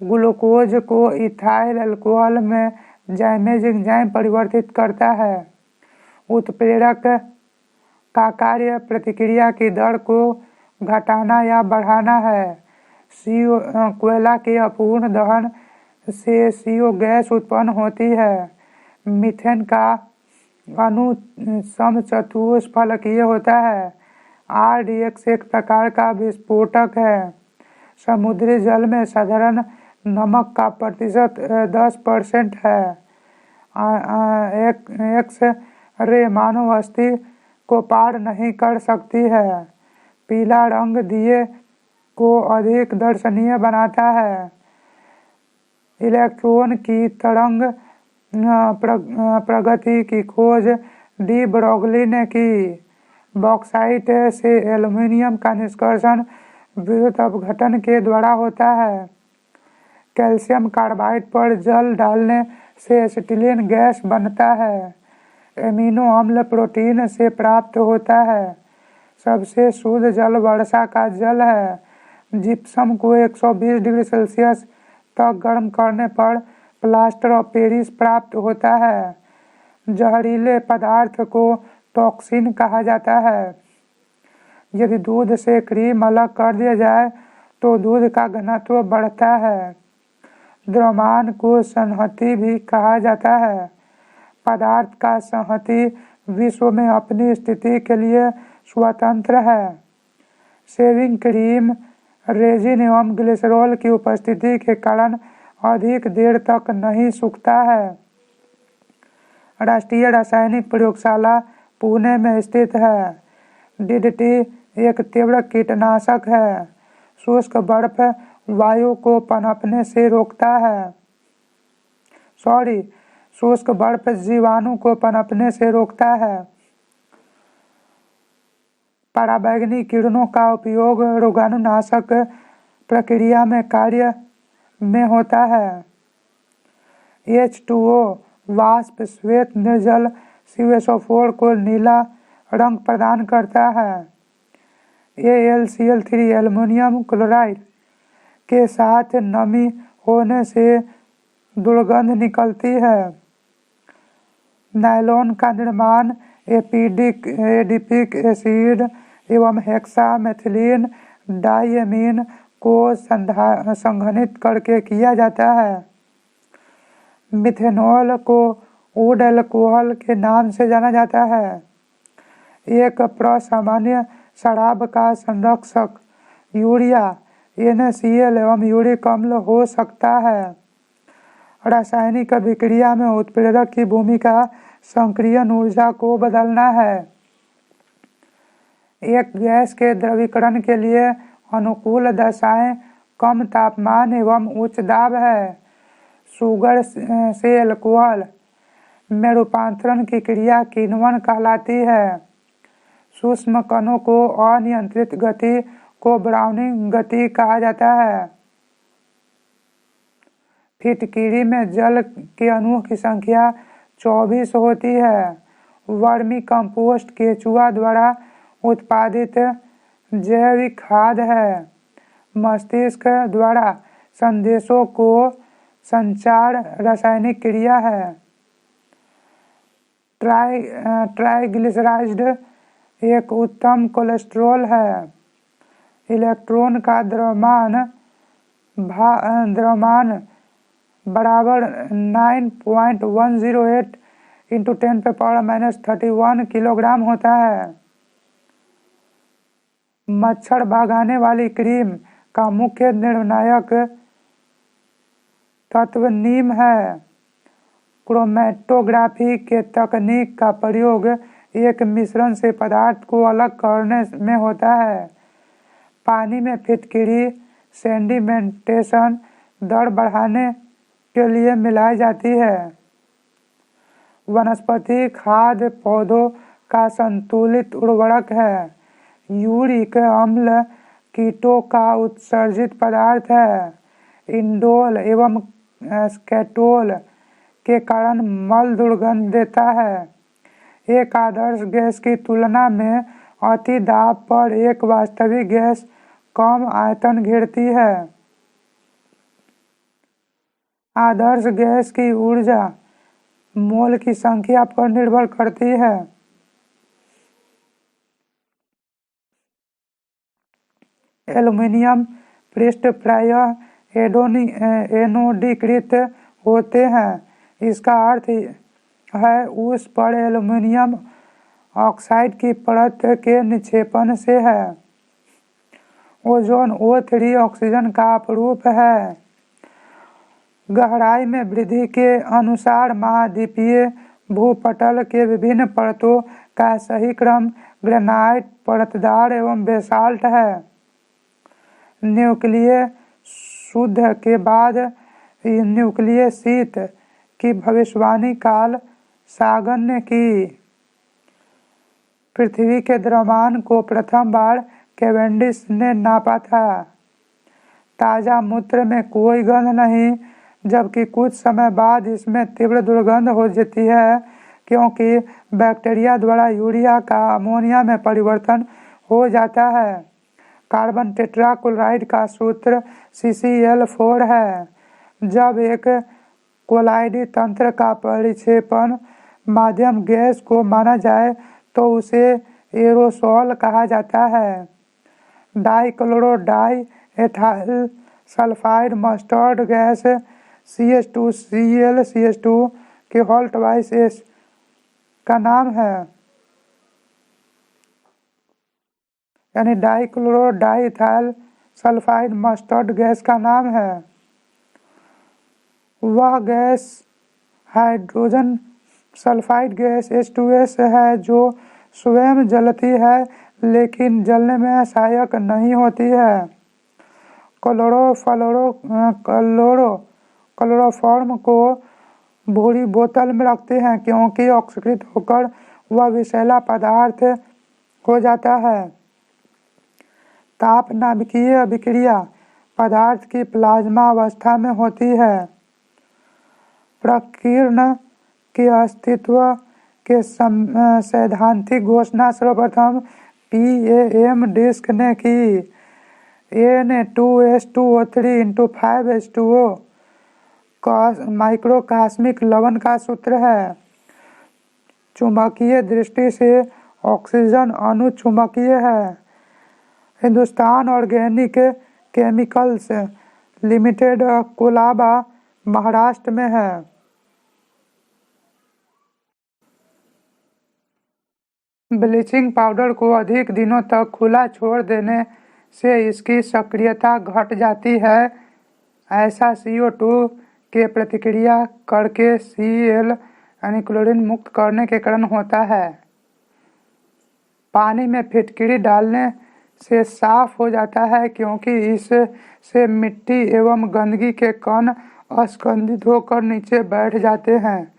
ग्लूकोज को इथाइल अल्कोहल में जैमेज एंजाइम परिवर्तित करता है। उत्प्रेरक का कार्य प्रतिक्रिया की दर को घटाना या बढ़ाना है। कोयला के अपूर्ण दहन से CO गैस उत्पन्न होती है। मीथेन का अणु समचतुष्फलकीय होता है। RDX एक प्रकार का विस्फोटक है। समुद्री जल में साधारण नमक का प्रतिशत 10% है। एक्स-रे मानव अस्थि को पार नहीं कर सकती है। पीला रंग दिए को अधिक दर्शनीय बनाता है। इलेक्ट्रॉन की तरंग प्रगति की खोज डी ब्रोगली ने की। बॉक्साइट से एल्युमिनियम का निष्कर्षण विद्युत अपघटन के द्वारा होता है। कैल्शियम कार्बाइड पर जल डालने से एसिटिलीन गैस बनता है। एमिनो अम्ल प्रोटीन से प्राप्त होता है। सबसे शुद्ध जल वर्षा का जल है। जिप्सम को 120 डिग्री सेल्सियस तक गर्म करने पर प्लास्टर ऑफ पेरिस प्राप्त होता है। जहरीले पदार्थ को टॉक्सिन कहा जाता है। यदि दूध से क्रीम अलग कर दिया जाए तो दूध का घनत्व बढ़ता है। द्रव्यमान को संहति भी कहा जाता है। पदार्थ का संहति विश्व में अपनी स्थिति के लिए स्वतंत्र है। शेविंग क्रीम रेजिन एवं ग्लिसरॉल की उपस्थिति के कारण अधिक देर तक नहीं सूखता है। राष्ट्रीय रासायनिक प्रयोगशाला पुणे में स्थित है। डीडीटी एक तीव्र कीटनाशक है। शुष्क बर्फ वायु को पनपने से रोकता है। शुष्क बर्फ जीवाणु को पनपने से रोकता है। पराबैंगनी किरणों का उपयोग रोगाणुनाशक प्रक्रिया में कार्य में होता है। H2O वाष्प श्वेत निर्जल CuSO4 को नीला रंग प्रदान करता है। AlCl3 एल्युमिनियम क्लोराइड के साथ नमी होने से दुर्गंध निकलती है। नायलॉन का निर्माण एडिपिक एसिड एवं हेक्सामेथिलीन डाइएमीन को संघनित करके किया जाता है। मिथेनॉल को वुड अल्कोहल के नाम से जाना जाता है। एक प्रसामान्य शराब का संरक्षक यूरिया NaCl एवं यूरिक अम्ल हो सकता है। रासायनिक अभिक्रिया में उत्प्रेरक की भूमिका सक्रियण ऊर्जा को बदलना है। एक गैस के द्रवीकरण के लिए अनुकूल दशाएं कम तापमान एवं उच्च दाब है। शुगर से अल्कोहल में रूपांतरण की क्रिया किण्वन कहलाती है। सूक्ष्म कणों को अनियंत्रित गति को ब्राउनिंग गति कहा जाता है। फिटकिरी में जल के अणुओं की संख्या 24 होती है। वर्मी कंपोस्ट केचुआ द्वारा उत्पादित जैविक खाद है। मस्तिष्क द्वारा संदेशों को संचार रासायनिक क्रिया है। ट्राइग्लिसराइड एक उत्तम कोलेस्ट्रॉल है। इलेक्ट्रॉन का द्रव्यमान बराबर 9.108 × 10⁻³ किलोग्राम होता है। मच्छर भगाने वाली क्रीम का मुख्य निर्णायक तत्व नीम है। क्रोमेटोग्राफी के तकनीक का प्रयोग एक मिश्रण से पदार्थ को अलग करने में होता है। पानी में फिटकिरी सेडिमेंटेशन दर बढ़ाने के लिए मिलाई जाती है। वनस्पति खाद पौधों का संतुलित उर्वरक है। यूरिक अम्ल कीटों का उत्सर्जित पदार्थ है। इंडोल एवं स्केटोल के कारण मल दुर्गंध देता है। एक आदर्श गैस की तुलना में अति दाब पर एक वास्तविक गैस कम आयतन घेरती है। आदर्श गैस की ऊर्जा मोल की संख्या पर निर्भर करती है। एल्युमिनियम पृष्ठ प्रायः एनोडीकृत होते हैं। इसका अर्थ है उस पर एल्युमिनियम ऑक्साइड की परत के निक्षेपण से है। ओजोन O3 ऑक्सीजन का अपरूप है। गहराई में वृद्धि के अनुसार महाद्वीपीय भूपटल के विभिन्न परतों का सही क्रम ग्रेनाइट परतदार एवं बेसाल्ट है। न्यूक्लिय शुद्ध के बाद न्यूक्लिय शीत की भविष्यवाणी कार्ल सागन ने की। पृथ्वी के द्रव्यमान को प्रथम बार कैवेंडिश ने नापा था। ताज़ा मूत्र में कोई गंध नहीं, जबकि कुछ समय बाद इसमें तीव्र दुर्गंध हो जाती है, क्योंकि बैक्टीरिया द्वारा यूरिया का अमोनिया में परिवर्तन हो जाता है। कार्बन टेट्राक्लोराइड का सूत्र CCl4 है। जब एक कोलाइडी तंत्र का परिक्षेपण माध्यम गैस को माना जाए तो उसे एरोसोल कहा जाता है। Dichloro di ethyl sulphide mustard gas CH2Cl CH2 के होल्ट वाइस एस का नाम है, यानी dichloro di ethyl sulphide mustard gas का नाम है। वह gas hydrogen sulphide gas H2S है जो स्वयं जलती है लेकिन जलने में सहायक नहीं होती है। क्लोरोफॉर्म को भूरी बोतल में रखते हैं क्योंकि ऑक्सीकृत होकर वह विषैला पदार्थ हो जाता है। ताप नाभिकीय अभिक्रिया पदार्थ की प्लाज्मा अवस्था में होती है। प्रकीर्ण के अस्तित्व के सैद्धांतिक घोषणा सर्वप्रथम PAM डिस्क ने की। Na2S2O3 × 5H2O माइक्रोकास्मिक लवण का सूत्र है। चुंबकीय दृष्टि से ऑक्सीजन अणु चुंबकीय है। Hindustan organic chemicals limited Colaba Maharashtra में है। ब्लीचिंग पाउडर को अधिक दिनों तक खुला छोड़ देने से इसकी सक्रियता घट जाती है। ऐसा CO2 के प्रतिक्रिया करके Cl यानी क्लोरीन मुक्त करने के कारण होता है। पानी में फिटकरी डालने से साफ हो जाता है क्योंकि इससे मिट्टी एवं गंदगी के कण अस्कंदित होकर नीचे बैठ जाते हैं।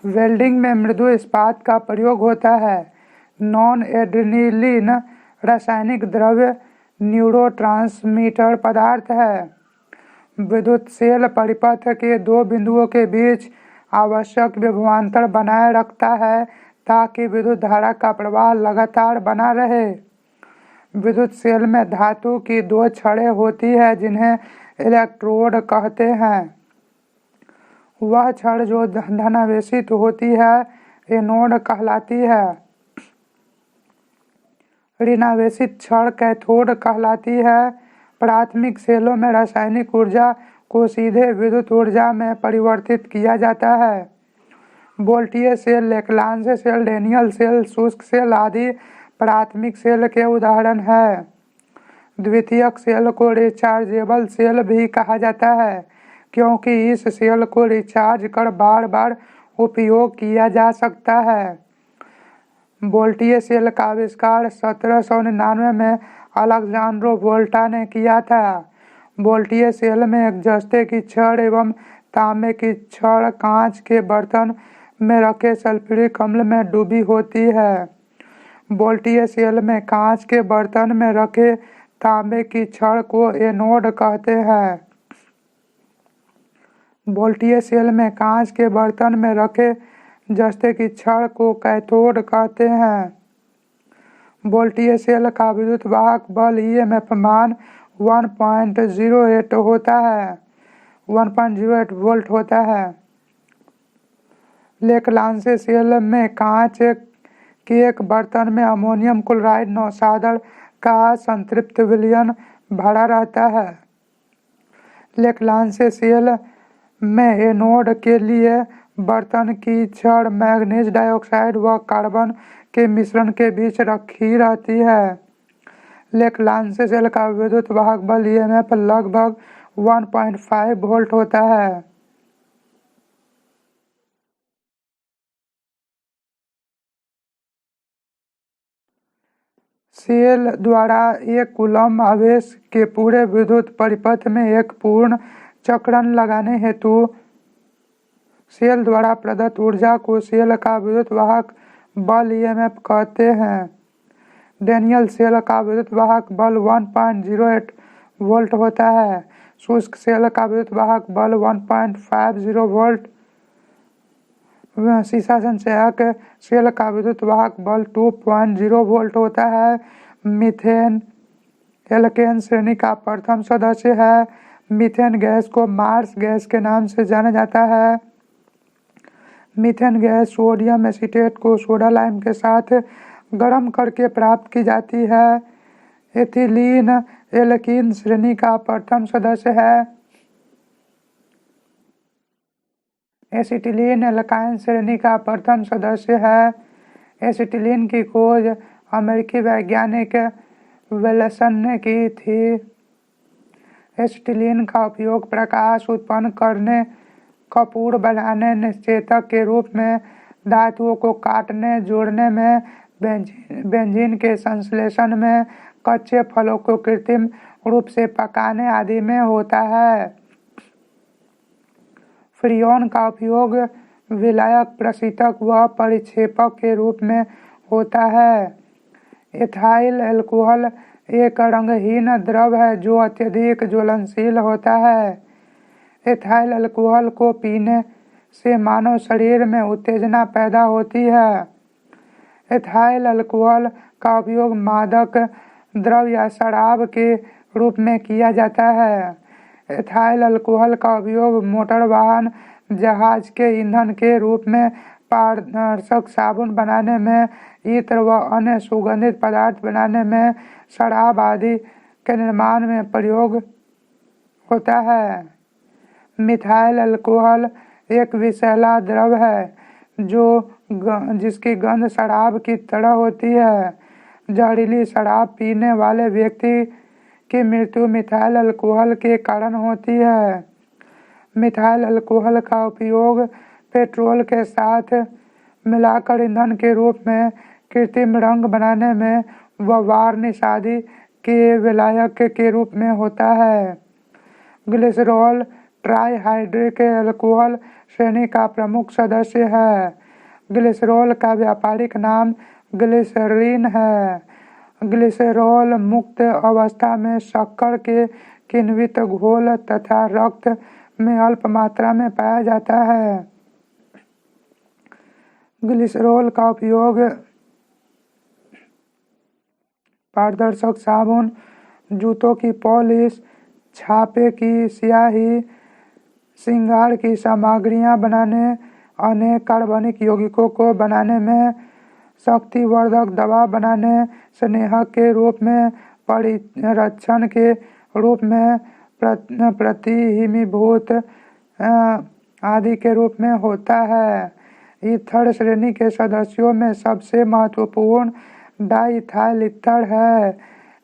वेल्डिंग में मृदु इस्पात का प्रयोग होता है। नॉन एड्रेनालिन रासायनिक द्रव्य न्यूरोट्रांसमीटर पदार्थ है। विद्युत सेल परिपथ के दो बिंदुओं के बीच आवश्यक विभवांतर बनाए रखता है ताकि विद्युत धारा का प्रवाह लगातार बना रहे। विद्युत सेल में धातु की दो छड़ें होती है जिन्हें इलेक्ट्रोड कहते हैं। वह छड़ जो धनावेशित होती है एनोड कहलाती है। ऋणावेशित छड़ कैथोड कहलाती है। प्राथमिक सेलों में रासायनिक ऊर्जा को सीधे विद्युत ऊर्जा में परिवर्तित किया जाता है। वोल्टीय सेल, लेक्लांश सेल, डेनियल सेल, शुष्क सेल आदि प्राथमिक सेल के उदाहरण हैं। द्वितीयक सेल को रिचार्जेबल सेल भी कहा जाता है क्योंकि इस सेल को रिचार्ज कर बार बार उपयोग किया जा सकता है। वोल्टीय सेल का आविष्कार 1799 में अलेक्जेंड्रो वोल्टा ने किया था। वोल्टीय सेल में एक जस्ते की छड़ एवं तांबे की छड़ कांच के बर्तन में रखे सल्फ्यूरिक अम्ल में डूबी होती है। वोल्टीय सेल में कांच के बर्तन में रखे तांबे की छड़ को एनोड कहते हैं। वोल्टीय सेल में कांच के बर्तन में रखे जस्ते की छड़ को कैथोड कहते हैं। वोल्टीय सेल का विद्युत वाहक बल EMF मान 1.08 होता है 1.08 वोल्ट होता है। लेक्लांश सेल में कांच के एक बर्तन में अमोनियम क्लोराइड नौसादर का संतृप्त विलयन भरा रहता है। लेक्लांश सेल में एनोड के लिए बर्तन की छड़ मैग्नीज डाइऑक्साइड व कार्बन के मिश्रण के बीच रखी रहती है। लेक्लांश सेल का विद्युत वाहक बल EMF लगभग 1.5 वोल्ट होता है। सेल द्वारा एक कूलम आवेश के पूरे विद्युत परिपथ में एक पूर्ण चक्रण लगाने हेतु सेल द्वारा प्रदत्त ऊर्जा को सेल का विद्युत वाहक बल EMF कहते हैं। डेनियल सेल का विद्युत वाहक बल 1.08 वोल्ट होता है। शुष्क सेल का विद्युत वाहक बल 1.50 वोल्ट, सीसा संचयक सेल का विद्युत वाहक बल 2.0 वोल्ट होता है। मीथेन एल्केन श्रेणी का प्रथम सदस्य है। मीथेन गैस को मार्स गैस के नाम से जाना जाता है। मीथेन गैस सोडियम एसीटेट को सोडा लाइम के साथ गर्म करके प्राप्त की जाती है। एथिलीन एल्कीन श्रेणी का प्रथम सदस्य है। एसिटिलीन एल्काइन श्रेणी का प्रथम सदस्य है। एसिटिलीन की खोज अमेरिकी वैज्ञानिक विल्सन ने की थी। एसिटिलीन का उपयोग प्रकाश उत्पन्न करने, कपूर बनाने, निश्चेतक के रूप में, धातुओं को काटने जोड़ने में, बेंजीन के संश्लेषण में, कच्चे फलों को कृत्रिम रूप से पकाने आदि में होता है। फ्रियोन का उपयोग विलायक, प्रशीतक व परिक्षेपक के रूप में होता है। एथाइल अल्कोहल एक रंगहीन द्रव है जो अत्यधिक ज्वलनशील होता है। एथाइल अल्कोहल को पीने से मानव शरीर में उत्तेजना पैदा होती है। एथाइल अल्कोहल का उपयोग मादक द्रव या शराब के रूप में किया जाता है। एथाइल अल्कोहल का उपयोग मोटर वाहन, जहाज के ईंधन के रूप में, पारदर्शक साबुन बनाने में, इत्र व अन्य सुगंधित पदार्थ बनाने में, शराब आदि के निर्माण में प्रयोग होता है। मिथाइल अल्कोहल एक विषैला द्रव है जिसकी गंध शराब की तरह होती है। जहरीली शराब पीने वाले व्यक्ति की मृत्यु मिथाइल अल्कोहल के कारण होती है। मिथाइल अल्कोहल का उपयोग पेट्रोल के साथ मिलाकर ईंधन के रूप में, कृत्रिम रंग बनाने में व वार्निश आदि के विलायक के रूप में होता है। ग्लिसरॉल ट्राइहाइड्रिक अल्कोहल श्रेणी का प्रमुख सदस्य है। ग्लिसरॉल का व्यापारिक नाम ग्लिसरीन है। ग्लिसरॉल मुक्त अवस्था में शक्कर के किण्वित घोल तथा रक्त में अल्प मात्रा में पाया जाता है। ग्लिसरॉल का उपयोग पारदर्शक साबुन, जूतों की पॉलिश, छापे की स्याही, श्रृंगार की सामग्रियां बनाने, अनेक कार्बनिक यौगिकों को बनाने में, शक्तिवर्धक दवा बनाने, स्नेहक के रूप में, परिरक्षण के रूप में, प्रतिहिमीभूत आदि के रूप में होता है। ईथर श्रेणी के सदस्यों में सबसे महत्वपूर्ण डाइइथाइल ईथर है।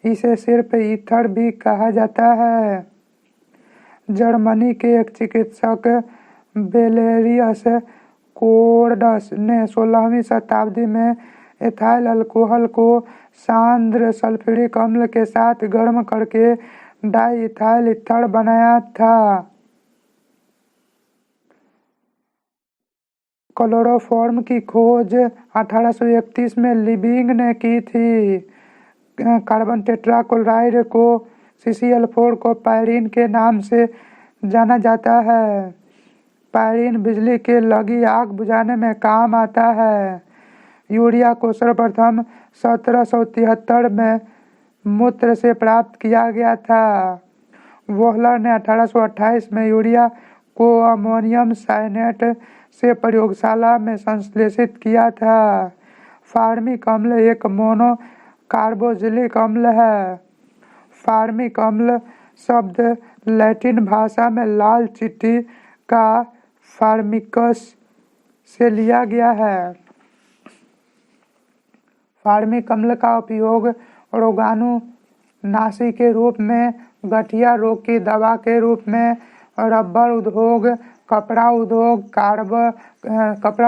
इसे सिर्फ ईथर भी कहा जाता है। जर्मनी के एक चिकित्सक बेलेरियस कोर्डस ने 16वीं शताब्दी में एथाइल अल्कोहल को सांद्र सल्फ्यूरिक अम्ल के साथ गर्म करके डाइइथाइल ईथर बनाया था। क्लोरोफॉर्म की खोज 1831 में लिबिंग ने की थी। कार्बन टेट्राक्लोराइड को CCl4 को पायरीन के नाम से जाना जाता है। पायरीन बिजली के लगी आग बुझाने में काम आता है। यूरिया को सर्वप्रथम 1773 में मूत्र से प्राप्त किया गया था। वोहलर ने 1828 में यूरिया को अमोनियम साइनेट से प्रयोगशाला में संश्लेषित किया था। फार्मिक अम्ल एक मोनो कार्बोक्सिलिक अम्ल है। फार्मिक अम्ल शब्द लैटिन भाषा में लाल चींटी का फार्मिकस से लिया गया है। फार्मिक अम्ल का उपयोग रोगाणुनाशी के रूप में, गठिया रोग की दवा के रूप में, रबर उद्योग, कपड़ा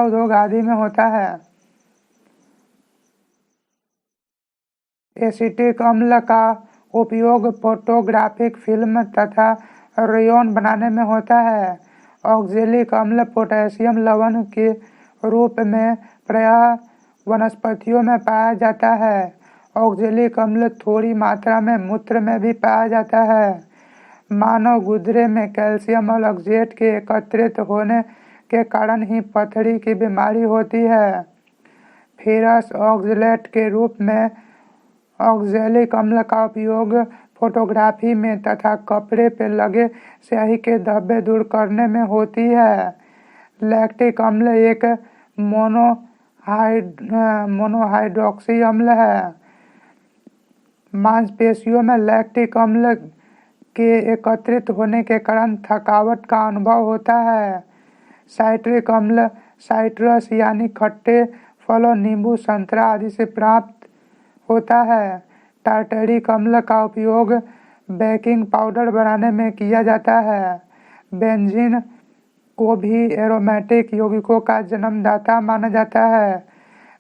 उद्योग आदि में होता है। एसिटिक अम्ल का उपयोग फोटोग्राफिक फिल्म तथा रेयन बनाने में होता है। ऑक्जेलिक अम्ल पोटेशियम लवण के रूप में प्रायः वनस्पतियों में पाया जाता है। ऑक्जेलिक अम्ल थोड़ी मात्रा में मूत्र में भी पाया जाता है। मानव गुर्दे में कैल्शियम और ऑक्जेट के एकत्रित होने के कारण ही पथरी की बीमारी होती है। फेरस ऑक्जेलेट के रूप में ऑक्जेलिक अम्ल का उपयोग फोटोग्राफी में तथा कपड़े पर लगे स्याही के धब्बे दूर करने में होती है। लैक्टिक अम्ल एक मोनोहाइड्रॉक्सी अम्ल है। मांसपेशियों में लैक्टिक अम्ल के एकत्रित होने के कारण थकावट का अनुभव होता है। साइट्रिक अम्ल साइट्रस यानी खट्टे फलों, नींबू, संतरा आदि से प्राप्त होता है। टार्टरिक अम्ल का उपयोग बेकिंग पाउडर बनाने में किया जाता है। बेंजीन को भी एरोमेटिक यौगिकों का जन्मदाता माना जाता है।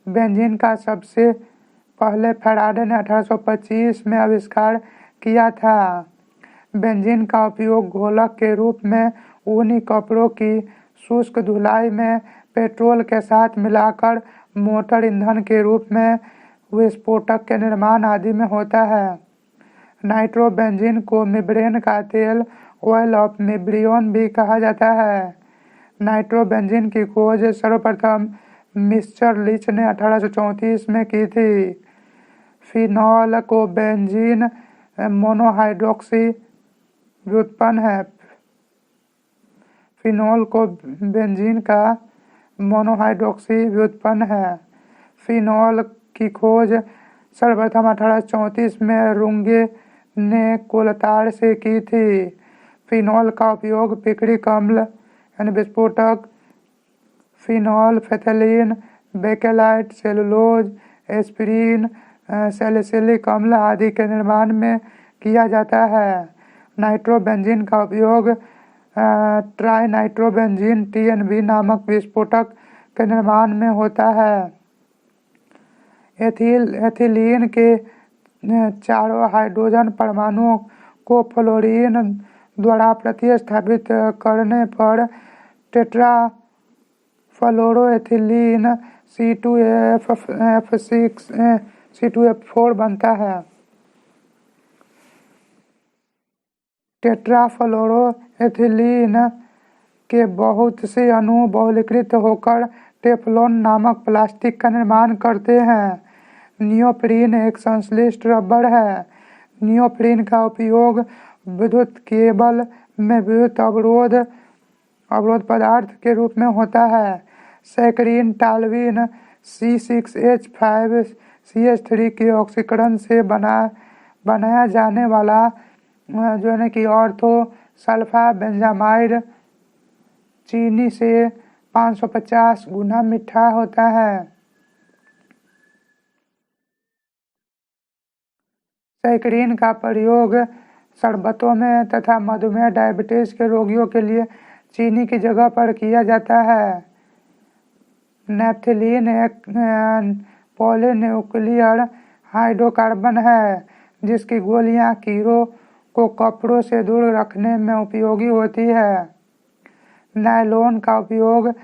बेंजीन का सबसे पहले फैराडे ने 1825 में आविष्कार किया था। बेंजीन का उपयोग घोलक के रूप में ऊनी कपड़ों की शुष्क धुलाई में पेट्रोल के साथ मिलाकर मोटर ईंधन के रूप में विस्फोटक के निर्माण आदि में होता है। नाइट्रोबेंजीन को मिब्रेन का तेल ऑयल ऑफ मिब्रियोन भी कहा जाता है। नाइट्रोबेंजीन की खोज सर्वप्रथम मिस्टर लिच ने 1834 में की थी। फिनॉल को बेंजीन मोनोहाइड्रॉक्सी व्युत्पन्न है। फिनॉल को बेंजीन का मोनोहाइड्रॉक्सी व्युत्पन्न है। फिनॉल की खोज सर्वप्रथम 1834 में रुंगे ने कोलतार से की थी। फिनॉल का उपयोग पिक्रिक अम्ल यानी विस्फोटक, फिनॉल, फेथलीन, बेकेलाइट, सेलुलोज, एस्पिरिन, सैलिसिलिक अम्ल आदि के निर्माण में किया जाता है। नाइट्रोबेंजीन का उपयोग ट्राइनाइट्रोबेंजीन TNB नामक विस्फोटक के निर्माण में होता है। एथिलीन के चारों हाइड्रोजन परमाणुओं को फ्लोरीन द्वारा प्रतिस्थापित करने पर टेट्राफ्लोरोएथिलीन C2F4 बनता है। टेट्राफ्लोरोएथिलीन के बहुत से अणु बहुलीकृत होकर टेफ्लॉन नामक प्लास्टिक का निर्माण करते हैं। नियोप्रीन एक संश्लिष्ट रबर है। नियोप्रीन का उपयोग विद्युत केबल में विद्युत अवरोध पदार्थ के रूप में होता है। सैकरीन टालवीन C6H5CH3 के ऑक्सीकरण से बनाया जाने वाला जो है कि ऑर्थो सल्फा बेंजामाइड चीनी से 550 गुना मीठा होता है। सैकरीन का प्रयोग शरबतों में तथा मधुमेह डायबिटीज के रोगियों के लिए चीनी की जगह पर किया जाता है। नेफ्थलीन एक पॉलीन्यूक्लियर हाइड्रोकार्बन है जिसकी गोलियां कीड़ों को कपड़ों से दूर रखने में उपयोगी होती है। नायलॉन का उपयोग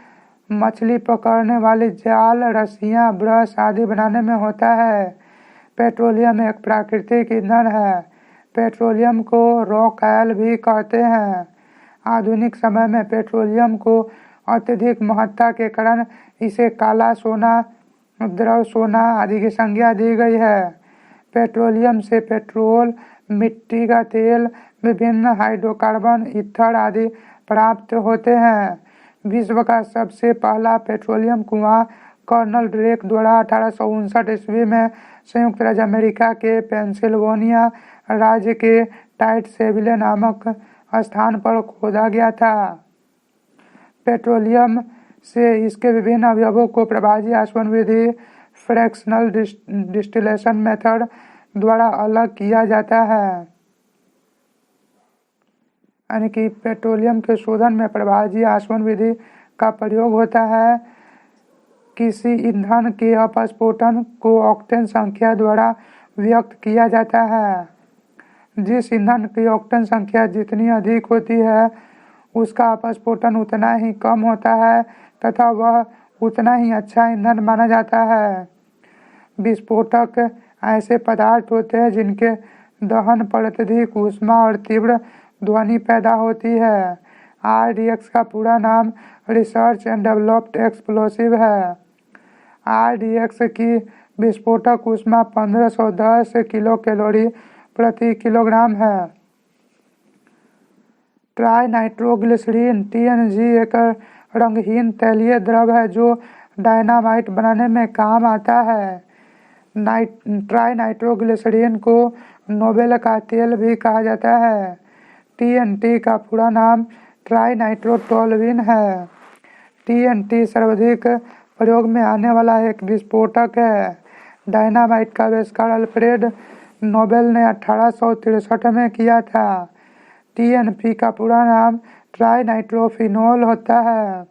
मछली पकड़ने वाली जाल, रस्सियां, ब्रश आदि बनाने में होता है। पेट्रोलियम एक प्राकृतिक ईंधन है। पेट्रोलियम को रॉक ऑयल भी कहते हैं। आधुनिक समय में पेट्रोलियम को अत्यधिक महत्ता के कारण इसे काला सोना, द्रव सोना आदि की संज्ञा दी गई है। पेट्रोलियम से पेट्रोल, मिट्टी का तेल, विभिन्न हाइड्रोकार्बन, ईथर आदि प्राप्त होते हैं। विश्व का सबसे पहला पेट्रोलियम कुआं कर्नल ड्रेक द्वारा 1859 ईस्वी में संयुक्त राज्य अमेरिका के पेंसिल्वेनिया राज्य के टाइट्सविले नामक स्थान पर खोदा गया था। पेट्रोलियम से इसके विभिन्न अवयवों को प्रभावी आसवन विधि फ्रैक्शनल डिस्टिलेशन मेथड द्वारा अलग किया जाता है। यानी कि पेट्रोलियम के शोधन में प्रभावी आसवन विधि का प्रयोग होता है। किसी ईंधन के अपस्फोटन को ऑक्टेन संख्या द्वारा व्यक्त किया जाता है। जिस ईंधन की ऑक्टेन संख्या जितनी अधिक होती है उसका अपस्फोटन उतना ही कम होता है तथा वह उतना ही अच्छा ईंधन माना जाता है। विस्फोटक ऐसे पदार्थ होते हैं जिनके दहन पर अत्यधिक ऊष्मा और तीव्र ध्वनि पैदा होती है। RDX का पूरा नाम रिसर्च एंड डेवलप्ड एक्सप्लोसिव है। RDX की विस्फोटक ऊष्मा 1510 किलो कैलोरी प्रति किलोग्राम है। ट्राई नाइट्रोग्लिसरीन TNG एक रंगहीन तैलीय द्रव है जो डायनामाइट बनाने में काम आता है। ट्राई नाइट्रोग्लिसरीन को नोबेल का तेल भी कहा जाता है। TNT का पूरा नाम ट्राई नाइट्रोटोल्यूइन है। TNT सर्वाधिक प्रयोग में आने वाला एक विस्फोटक है। डायनामाइट का आविष्कार अल्फ्रेड नोबेल ने 1863 में किया था। TNP का पूरा नाम ट्राई नाइट्रोफिनोल होता है।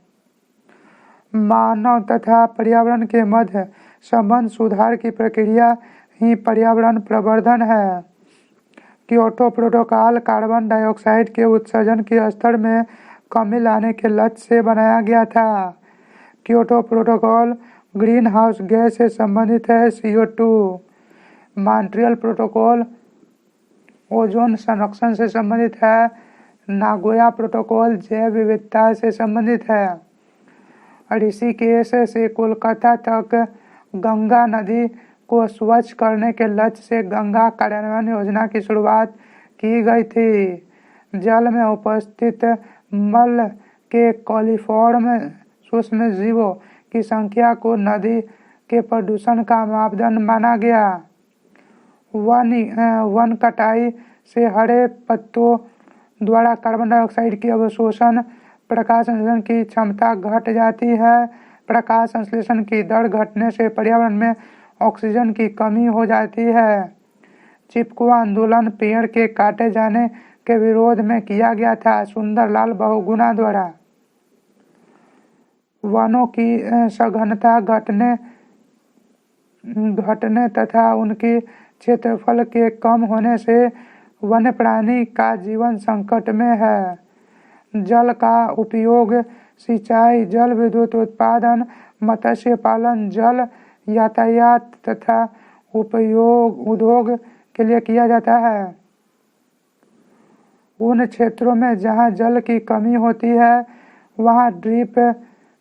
मानव तथा पर्यावरण के मध्य संबंध सुधार की प्रक्रिया ही पर्यावरण प्रवर्धन है। क्योटो प्रोटोकॉल कार्बन डाइऑक्साइड के उत्सर्जन के स्तर में कमी लाने के लक्ष्य से बनाया गया था। Kyoto protocol green house gas से संबंधित है CO2। मॉन्ट्रियल प्रोटोकॉल ओजोन संरक्षण से संबंधित है। नागोया प्रोटोकॉल जैव विविधता से संबंधित है। ऋषिकेश से कोलकाता तक गंगा नदी को स्वच्छ करने के लक्ष्य से गंगा कार्यान्वयन योजना की शुरुआत की गई थी। जल में उपस्थित मल के कॉलीफॉर्म सूक्ष्म जीवों की संख्या को नदी के प्रदूषण का मापदंड माना गया। वन कटाई से हरे पत्तों द्वारा कार्बन डाइऑक्साइड की अवशोषण प्रकाश संश्लेषण की क्षमता घट जाती है। प्रकाश संश्लेषण की दर घटने से पर्यावरण में ऑक्सीजन की कमी हो जाती है। चिपको आंदोलन पेड़ के काटे जाने के विरोध में किया गया था सुंदरलाल बहुगुणा द्वारा। वनों की सघनता घटने तथा उनकी क्षेत्रफल के कम होने से वन्य प्राणी का जीवन संकट में है। जल का उपयोग सिंचाई, जल विद्युत उत्पादन, मत्स्य पालन, जल यातायात तथा उद्योग के लिए किया जाता है। उन क्षेत्रों में जहां जल की कमी होती है वहां ड्रिप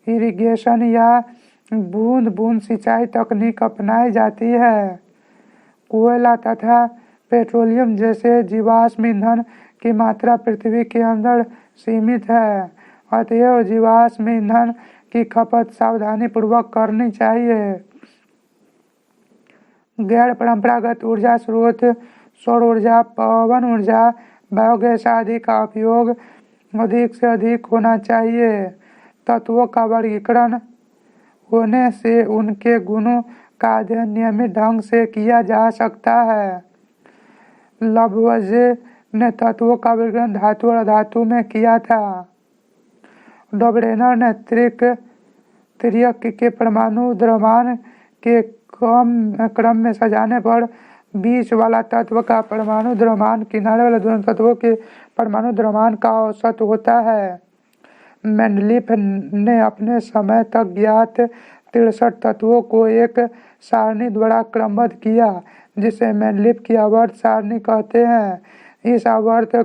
इरिगेशन या बूंद बूंद सिंचाई तकनीक अपनाई जाती है। कोयला तथा पेट्रोलियम जैसे जीवाश्म ईंधन की मात्रा पृथ्वी के अंदर सीमित है, अतएव जीवाश्म ईंधन की खपत सावधानी पूर्वक करनी चाहिए। गैर परंपरागत ऊर्जा स्रोत सौर ऊर्जा, पवन ऊर्जा, बायोगैस आदि का उपयोग अधिक से अधिक होना चाहिए। तत्वों का वर्गीकरण होने से उनके गुणों का अध्ययन नियमित ढंग से किया जा सकता है। लबवजे ने तत्वों का वर्गीकरण धातु और अधातु में किया था। डोब्रेनर ने त्रिक के परमाणु द्रव्यमान के क्रम में सजाने पर बीच वाला तत्व का परमाणु द्रव्यमान, किनारे वाले दोनों तत्वों के परमाणु द्रव्यमान का औसत होता है। मेंडलीफ ने अपने समय तक ज्ञात 63 तत्वों को एक सारणी द्वारा क्रमबद्ध किया जिसे मेंडलीफ की आवर्त सारणी कहते हैं। इस आवर्त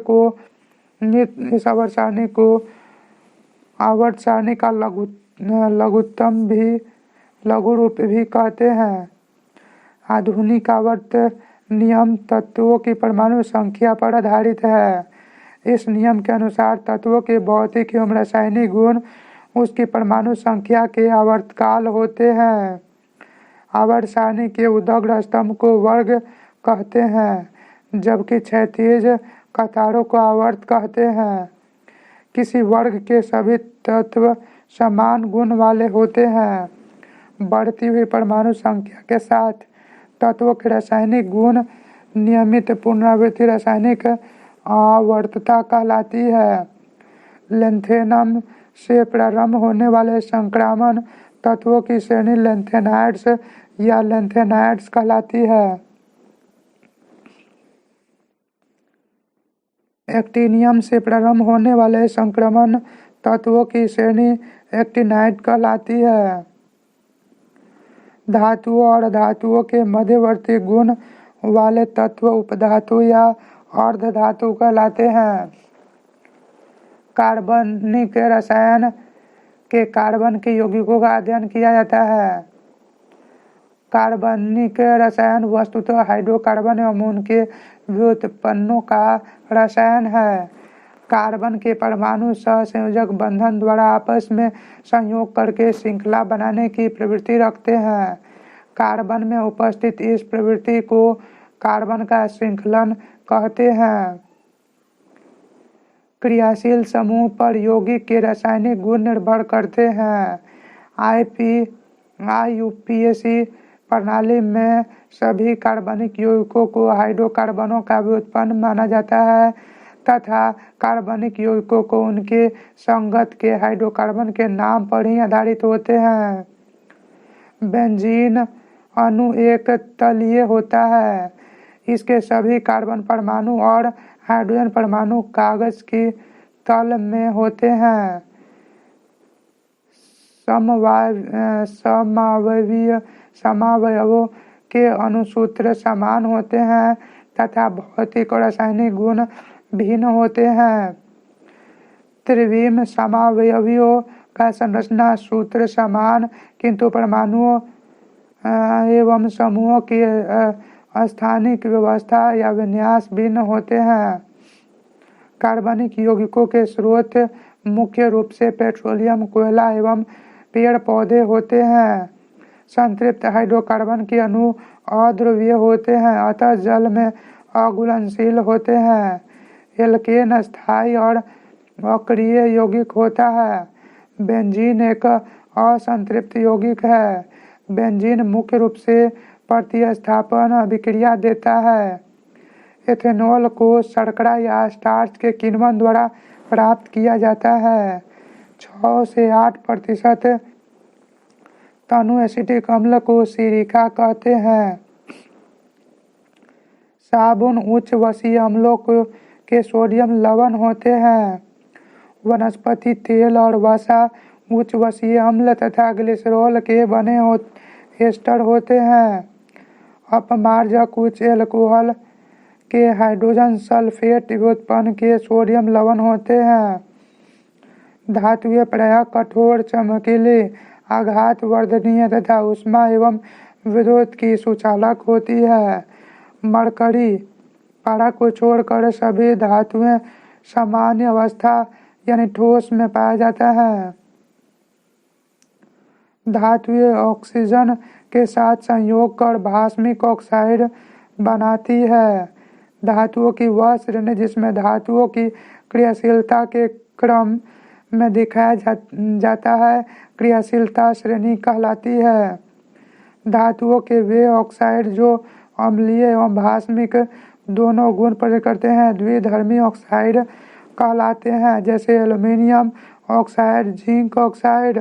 सारणी को आवर्त सारणी का लघु रूप भी कहते हैं। आधुनिक आवर्त नियम तत्वों की परमाणु संख्या पर आधारित है। इस नियम के अनुसार तत्वों के भौतिक एवं रासायनिक गुण उसकी परमाणु संख्या के आवर्तकाल होते हैं। आवर्त सारणी के ऊर्ध्वाधर स्तंभ को वर्ग कहते हैं जबकि क्षैतिज कतारों को आवर्त कहते हैं। किसी वर्ग के सभी तत्व समान गुण वाले होते हैं। बढ़ती हुई परमाणु संख्या के साथ तत्वों के रासायनिक गुण नियमित पुनरावृत्ति रासायनिक आवर्तता कहलाती है। लेंथेनम से प्रारंभ होने वाले संक्रामण तत्वों की श्रेणी लेंथेनाइड्स या लेंथेनाइड्स कहलाती है। एक्टिनियम से प्रारंभ होने वाले संक्रमण तत्वों की श्रेणी एक्टिनाइड कहलाती है। धातुओं और धातुओं के मध्यवर्ती गुण वाले तत्व उपधातु या अर्धधातु कहलाते हैं। कार्बनिक रसायन के कार्बन के यौगिकों का अध्ययन किया जाता है। कार्बनिक रसायन वस्तुतः हाइड्रोकार्बन एवं उनके व्युत्पन्नों का रसायन है। कार्बन के परमाणु सहसंयोजक बंधन द्वारा आपस में संयोग करके श्रृंखला बनाने की प्रवृत्ति रखते हैं। कार्बन में उपस्थित इस प्रवृत्ति को कार्बन का श्रृंखलन कहते हैं। क्रियाशील समूह पर यौगिक के रासायनिक गुण निर्भर करते हैं। IUPAC प्रणाली में सभी कार्बनिक यौगिकों को हाइड्रोकार्बनों का व्युत्पन्न माना जाता है तथा कार्बनिक यौगिकों को उनके संगत के हाइड्रोकार्बन के नाम पर ही आधारित होते हैं। बेंजीन अणु एक तलीय होता है। इसके सभी कार्बन परमाणु और हाइड्रोजन परमाणु कागज की तल में होते हैं। समावयवों के अणुसूत्र समान होते हैं तथा भौतिक और रासायनिक गुण भिन्न होते हैं। त्रिविम समावयवियों का संरचना सूत्र समान किंतु परमाणुओं एवं समूहों की स्थानिक व्यवस्था या विन्यास भिन्न होते हैं। कार्बनिक यौगिकों के स्रोत मुख्य रूप से पेट्रोलियम, कोयला एवं पेड़ पौधे होते हैं। संतृप्त हाइड्रोकार्बन के अणु अध्रुवीय होते हैं अतः जल में अघुलनशील होते हैं। एल्केन स्थायी और अक्रिय यौगिक होता है। बेंजीन एक असंतृप्त यौगिक है। बेंजीन मुख्य रूप से प्रतिस्थापन अभिक्रिया देता है। एथेनॉल को शर्करा या स्टार्च के किण्वन द्वारा प्राप्त किया जाता है। 6 से 8% तनु एसिटिक अम्ल को सिरिका कहते हैं। साबुन उच्च वसीय अम्लों के सोडियम लवण होते हैं। वनस्पति तेल और वसा उच्च वसीय अम्ल तथा ग्लिसरॉल के बने एस्टर होते हैं। अपमार्जक उच्च एल्कोहल के हाइड्रोजन सल्फेट व्युत्पन्न के सोडियम लवण होते हैं। धातुएं प्रायः कठोर, चमकीली, आघात वर्धनीय तथा ऊष्मा एवं विद्युत की सुचालक होती है। मरकरी पारा को छोड़कर सभी धातुएं सामान्य अवस्था यानी ठोस में पाया जाता है। धातुएं ऑक्सीजन के साथ संयोग कर भास्मिक ऑक्साइड बनाती है। धातुओं की वह श्रेणी जिसमें धातुओं की क्रियाशीलता के क्रम में दिखाया जाता है क्रियाशीलता श्रेणी कहलाती है। धातुओं के वे ऑक्साइड जो अम्लीय एवं भास्मिक दोनों गुण प्रकट करते हैं द्विधर्मी ऑक्साइड कहलाते हैं, जैसे एल्युमिनियम ऑक्साइड, जिंक ऑक्साइड।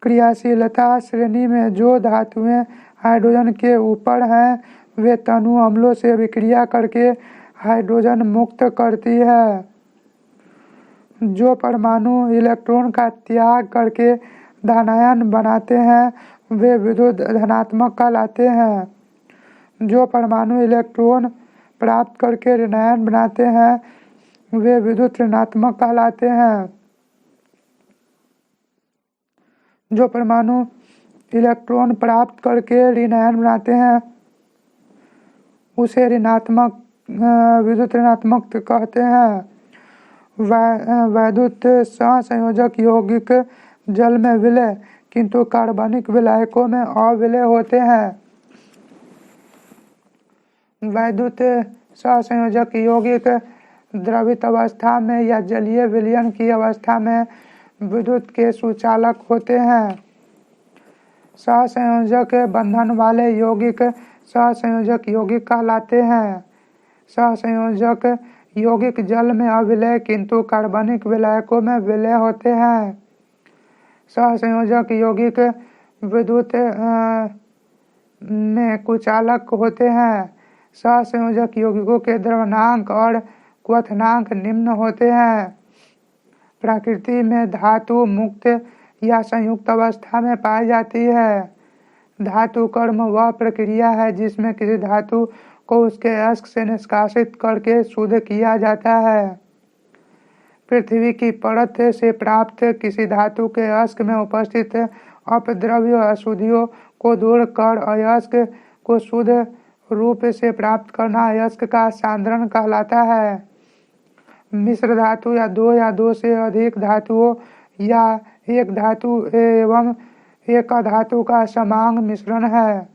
क्रियाशीलता श्रेणी में जो धातुएं हाइड्रोजन के ऊपर हैं वे तनु अम्लों से अभिक्रिया करके हाइड्रोजन मुक्त करती है। जो परमाणु इलेक्ट्रॉन का त्याग करके धनायन बनाते हैं वे विद्युत धनात्मक कहलाते हैं। जो परमाणु इलेक्ट्रॉन प्राप्त करके ऋणायन बनाते हैं वे विद्युत ऋणात्मक कहलाते हैं। जो परमाणु इलेक्ट्रॉन प्राप्त करके ऋणायन बनाते हैं उसे ऋणात्मक विद्युत ऋणात्मक कहते हैं। वैद्युत सहसंयोजक यौगिक जल में विलय किंतु कार्बनिक विलायकों में अविलय होते हैं। वैद्युत सहसंयोजक यौगिक द्रवित अवस्था में या जलीय विलयन की अवस्था में विद्युत के सुचालक होते हैं। सहसंयोजक बंधन वाले यौगिक सहसंयोजक यौगिक कहलाते हैं। सहसंयोजक यौगिक जल में अविलय किंतु कार्बनिक विलायकों में विलय होते हैं। सहसंयोजक यौगिक विद्युत में कुचालक होते हैं। सहसंयोजक यौगिकों के द्रवणांक और क्वथनांक निम्न होते हैं। प्रकृति में धातु मुक्त या संयुक्त अवस्था में पाई जाती है। धातु कर्म वह प्रक्रिया है जिसमें किसी धातु को उसके अयस्क से निष्कासित करके शुद्ध किया जाता है। पृथ्वी की परत से प्राप्त किसी धातु के अयस्क में उपस्थित अपद्रव्य अशुद्धियों को दूर कर अयस्क को शुद्ध रूप से प्राप्त करना अयस्क का सांद्रण कहलाता है। मिश्र धातु या दो से अधिक धातुओं या एक धातु एवं एक अधातु का समांग मिश्रण है।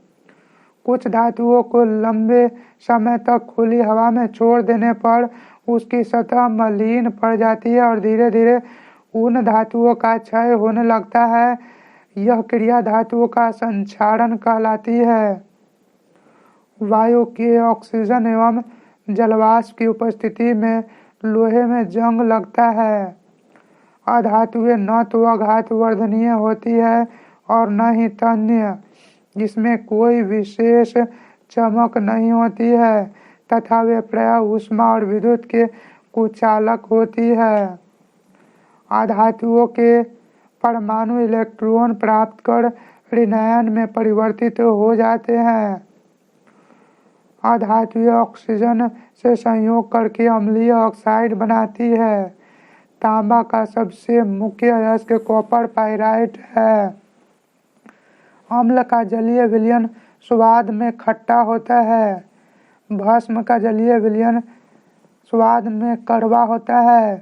कुछ धातुओं को लंबे समय तक खुली हवा में छोड़ देने पर उसकी सतह मलिन पड़ जाती है और धीरे धीरे उन धातुओं का क्षय होने लगता है। यह क्रिया धातुओं का संक्षारण कहलाती है। वायु के ऑक्सीजन एवं जलवाष्प की उपस्थिति में लोहे में जंग लगता है। अधातुएं न तो आघात वर्धनीय होती है और न ही तन्य, जिसमें कोई विशेष चमक नहीं होती है तथा वे प्रायः ऊष्मा और विद्युत के कुचालक होती है। अधातुओं के परमाणु इलेक्ट्रॉन प्राप्त कर ऋणायन में परिवर्तित हो जाते हैं। अधातुएं ऑक्सीजन से संयोग करके अम्लीय ऑक्साइड बनाती है। तांबा का सबसे मुख्य अयस्क कॉपर पाइराइट है। अम्ल का जलीय विलयन स्वाद में खट्टा होता है। भस्म का जलीय विलयन स्वाद में कड़वा होता है।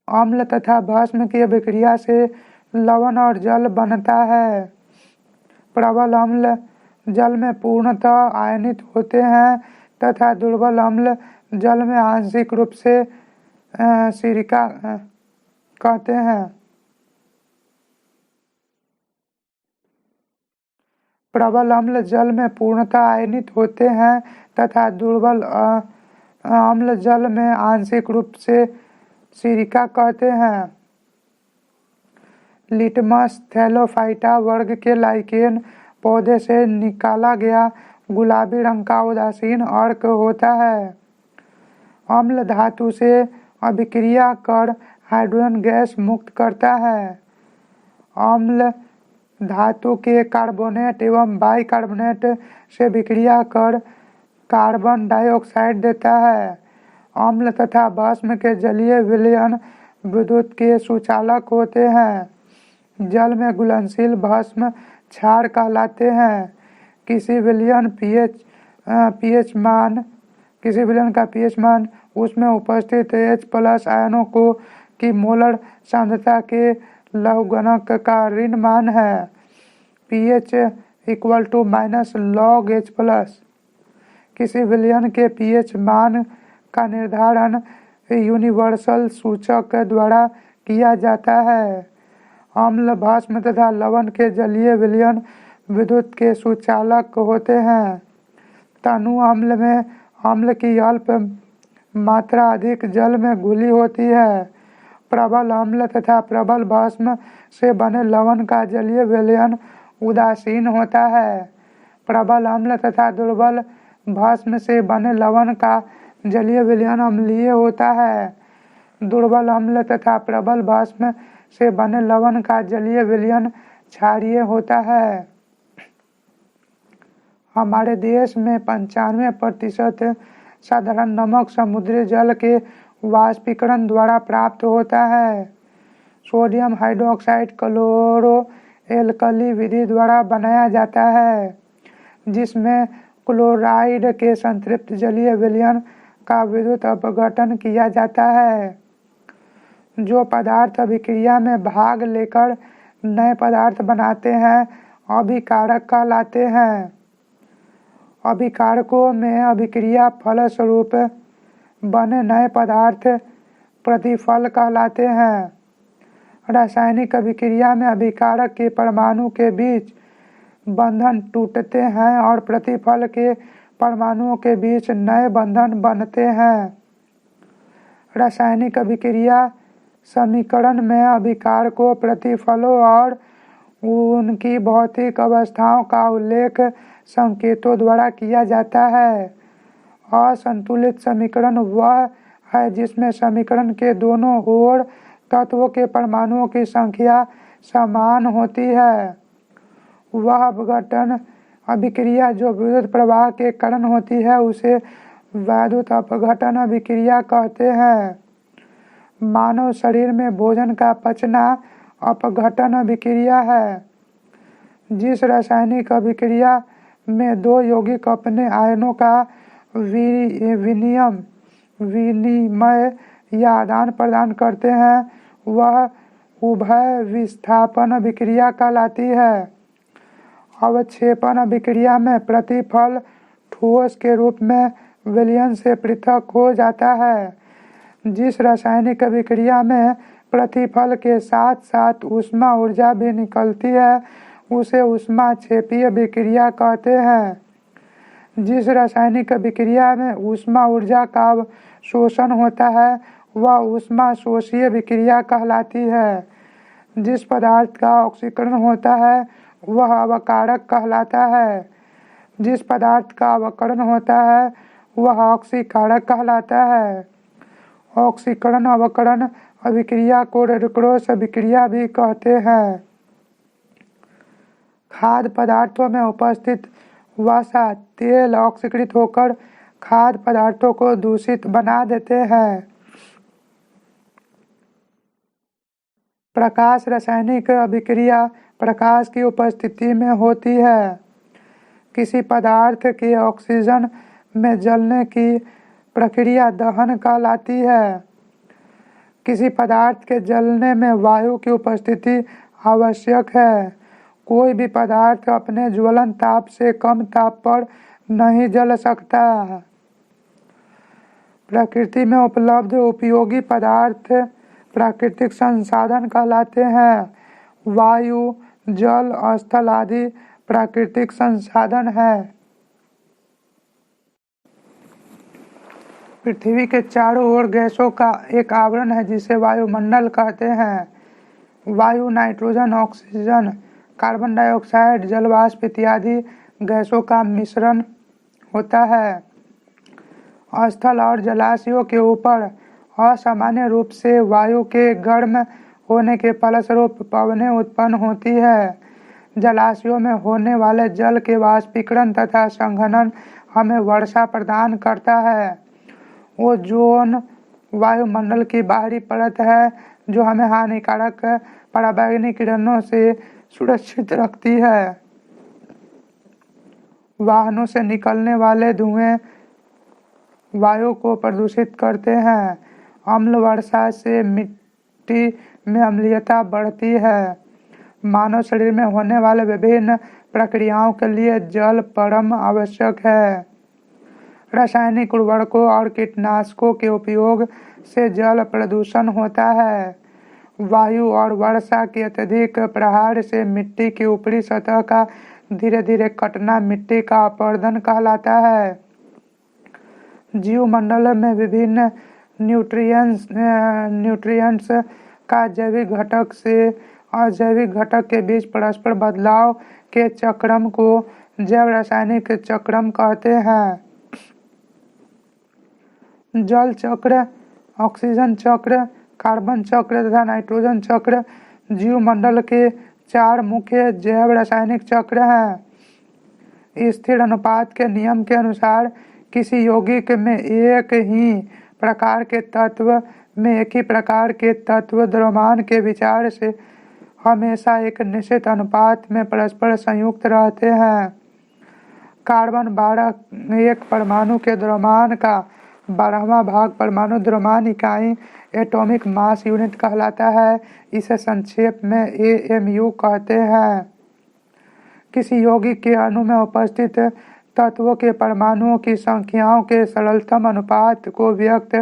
अम्ल तथा भस्म की अभिक्रिया से लवण और जल बनता है। प्रबल अम्ल जल में पूर्णतः आयनित होते हैं तथा दुर्बल अम्ल जल में आंशिक रूप से सिरिका कहते हैं। प्रबल अम्ल जल में पूर्णतः आयनित होते हैं तथा दुर्बल अम्ल जल में आंशिक रूप से सिरिका कहते हैं। लिटमस थैलोफाइटा वर्ग के लाइकेन पौधे से निकाला गया गुलाबी रंग का उदासीन अर्क होता है। अम्ल धातु से अभिक्रिया कर हाइड्रोजन गैस मुक्त करता है। अम्ल धातु के कार्बोनेट एवं बाइकार्बोनेट से विक्रिया कर कार्बन डाइऑक्साइड देता है। अम्ल तथा भस्म के जलीय विलयन विद्युत के सुचालक होते हैं। जल में घुलनशील भस्म क्षार कहलाते हैं। किसी विलयन का पीएच मान उसमें उपस्थित H+ आयनों को की मोलर सांद्रता के लघुगणक का ऋण मान है। pH = -log H+। किसी विलयन के pH मान का निर्धारण यूनिवर्सल सूचक द्वारा किया जाता है। अम्ल भस्म तथा लवण के जलीय विलयन विद्युत के सुचालक होते हैं। तनु अम्ल में अम्ल की अल्प मात्रा अधिक जल में घुली होती है। प्रबल अम्ल तथा प्रबल भस्म से बने लवण का जलीय विलयन उदासीन होता है। प्रबल अम्ल तथा दुर्बल भस्म से बने लवण का जलीय विलयन अम्लीय होता है। दुर्बल अम्ल तथा प्रबल भस्म से बने लवण का जलीय विलयन क्षारीय होता है। हमारे देश में 95% साधारण नमक समुद्री जल के वाष्पीकरण द्वारा प्राप्त होता है। सोडियम हाइड्रोक्साइड क्लोरो एल्कली विधि द्वारा बनाया जाता है, जिसमें क्लोराइड के संतृप्त जलीय विलयन का विद्युत अपघटन किया जाता है। जो पदार्थ अभिक्रिया में भाग लेकर नए पदार्थ बनाते हैं अभिकारक कहलाते हैं। अभिकारकों में अभिक्रिया फलस्वरूप बने नए पदार्थ प्रतिफल कहलाते हैं। रासायनिक अभिक्रिया में अभिकारक के परमाणु के बीच बंधन टूटते हैं और प्रतिफल के परमाणुओं के बीच नए बंधन बनते हैं। रासायनिक अभिक्रिया समीकरण में अभिकारकों, प्रतिफलों और उनकी भौतिक अवस्थाओं का उल्लेख संकेतों द्वारा किया जाता है। असंतुलित समीकरण वह है जिसमें समीकरण के दोनों ओर तत्वों के परमाणुओं की संख्या समान होती है। वह अपघटन अभिक्रिया जो विद्युत प्रवाह के कारण होती है उसे वैद्युत अपघटन अभिक्रिया कहते हैं। मानव शरीर में भोजन का पचना अपघटन अभिक्रिया है। जिस रासायनिक अभिक्रिया में दो यौगिक अपने आयनों का विनिमय या आदान प्रदान करते हैं वह उभय विस्थापन अभिक्रिया कहलाती है। अवक्षेपण अभिक्रिया में प्रतिफल ठोस के रूप में विलयन से पृथक हो जाता है। जिस रासायनिक अभिक्रिया में प्रतिफल के साथ साथ ऊष्मा ऊर्जा भी निकलती है उसे ऊष्माक्षेपी अभिक्रिया कहते हैं। जिस रासायनिक अभिक्रिया में ऊष्मा ऊर्जा का शोषण होता है वह ऊष्मा शोषी अभिक्रिया कहलाती है। जिस पदार्थ का ऑक्सीकरण होता है वह अवकारक कहलाता है। जिस पदार्थ का अवकरण होता है वह ऑक्सीकारक कहलाता है। ऑक्सीकरण अवकरण अभिक्रिया को रेड क्रॉस अभिक्रिया भी कहते हैं। खाद्य पदार्थों में उपस्थित वसा तेल ऑक्सीकृत होकर खाद्य पदार्थों को दूषित बना देते हैं। प्रकाश रासायनिक अभिक्रिया प्रकाश की उपस्थिति में होती है। किसी पदार्थ के ऑक्सीजन में जलने की प्रक्रिया दहन कहलाती है। किसी पदार्थ के जलने में वायु की उपस्थिति आवश्यक है। कोई भी पदार्थ अपने ज्वलन ताप से कम ताप पर नहीं जल सकता। प्रकृति में उपलब्ध उपयोगी पदार्थ प्राकृतिक संसाधन कहलाते हैं। वायु, जल, स्थल आदि प्राकृतिक संसाधन है। पृथ्वी के चारों ओर गैसों का एक आवरण है जिसे वायुमंडल कहते हैं। वायु नाइट्रोजन, ऑक्सीजन, कार्बन डाइऑक्साइड, जलवाष्प इत्यादि गैसों का मिश्रण होता है। स्थल और जलाशयों के ऊपर असामान्य रूप से वायु के गर्म होने के फलस्वरूप पवनें उत्पन्न होती है। जलाशयों में होने वाले जल के वाष्पीकरण तथा संघनन हमें वर्षा प्रदान करता है। ओजोन वायुमंडल की बाहरी परत है जो हमें हानिकारक पराबैंगनी किरणों से सुरक्षित रखती है। वाहनों से निकलने वाले धुएं वायु को प्रदूषित करते हैं। अम्ल वर्षा से मिट्टी में अम्लीयता बढ़ती है। मानव शरीर में होने वाले विभिन्न प्रक्रियाओं के लिए जल परम आवश्यक है। रासायनिक उर्वरकों और कीटनाशकों के उपयोग से जल प्रदूषण होता है। वायु और वर्षा के अत्यधिक प्रहार से मिट्टी की ऊपरी सतह का धीरे धीरे कटना मिट्टी का अपरदन कहलाता है। जीवमंडल में विभिन्न न्यूट्रिएंट्स का जैविक घटक से अजैविक घटक के बीच परस्पर बदलाव के चक्रम को जैव रासायनिक चक्रम कहते हैं। जल चक्र, ऑक्सीजन चक्र, कार्बन चक्र तथा नाइट्रोजन चक्र जीवमंडल के चार मुख्य जैव रासायनिक चक्र हैं। स्थिर अनुपात के नियम के अनुसार किसी यौगिक में एक ही प्रकार के तत्व में एक ही प्रकार के तत्व द्रव्यमान के विचार से हमेशा एक निश्चित अनुपात में परस्पर संयुक्त रहते हैं। कार्बन 12 एक परमाणु के द्रव्यमान का 12वां भाग परमाणु द्रव्यमान इकाई एटॉमिक मास यूनिट कहलाता है। इसे संक्षेप में AMU कहते हैं। किसी यौगिक के अणु में उपस्थित तत्वों के परमाणुओं की संख्याओं के सरलतम अनुपात को व्यक्त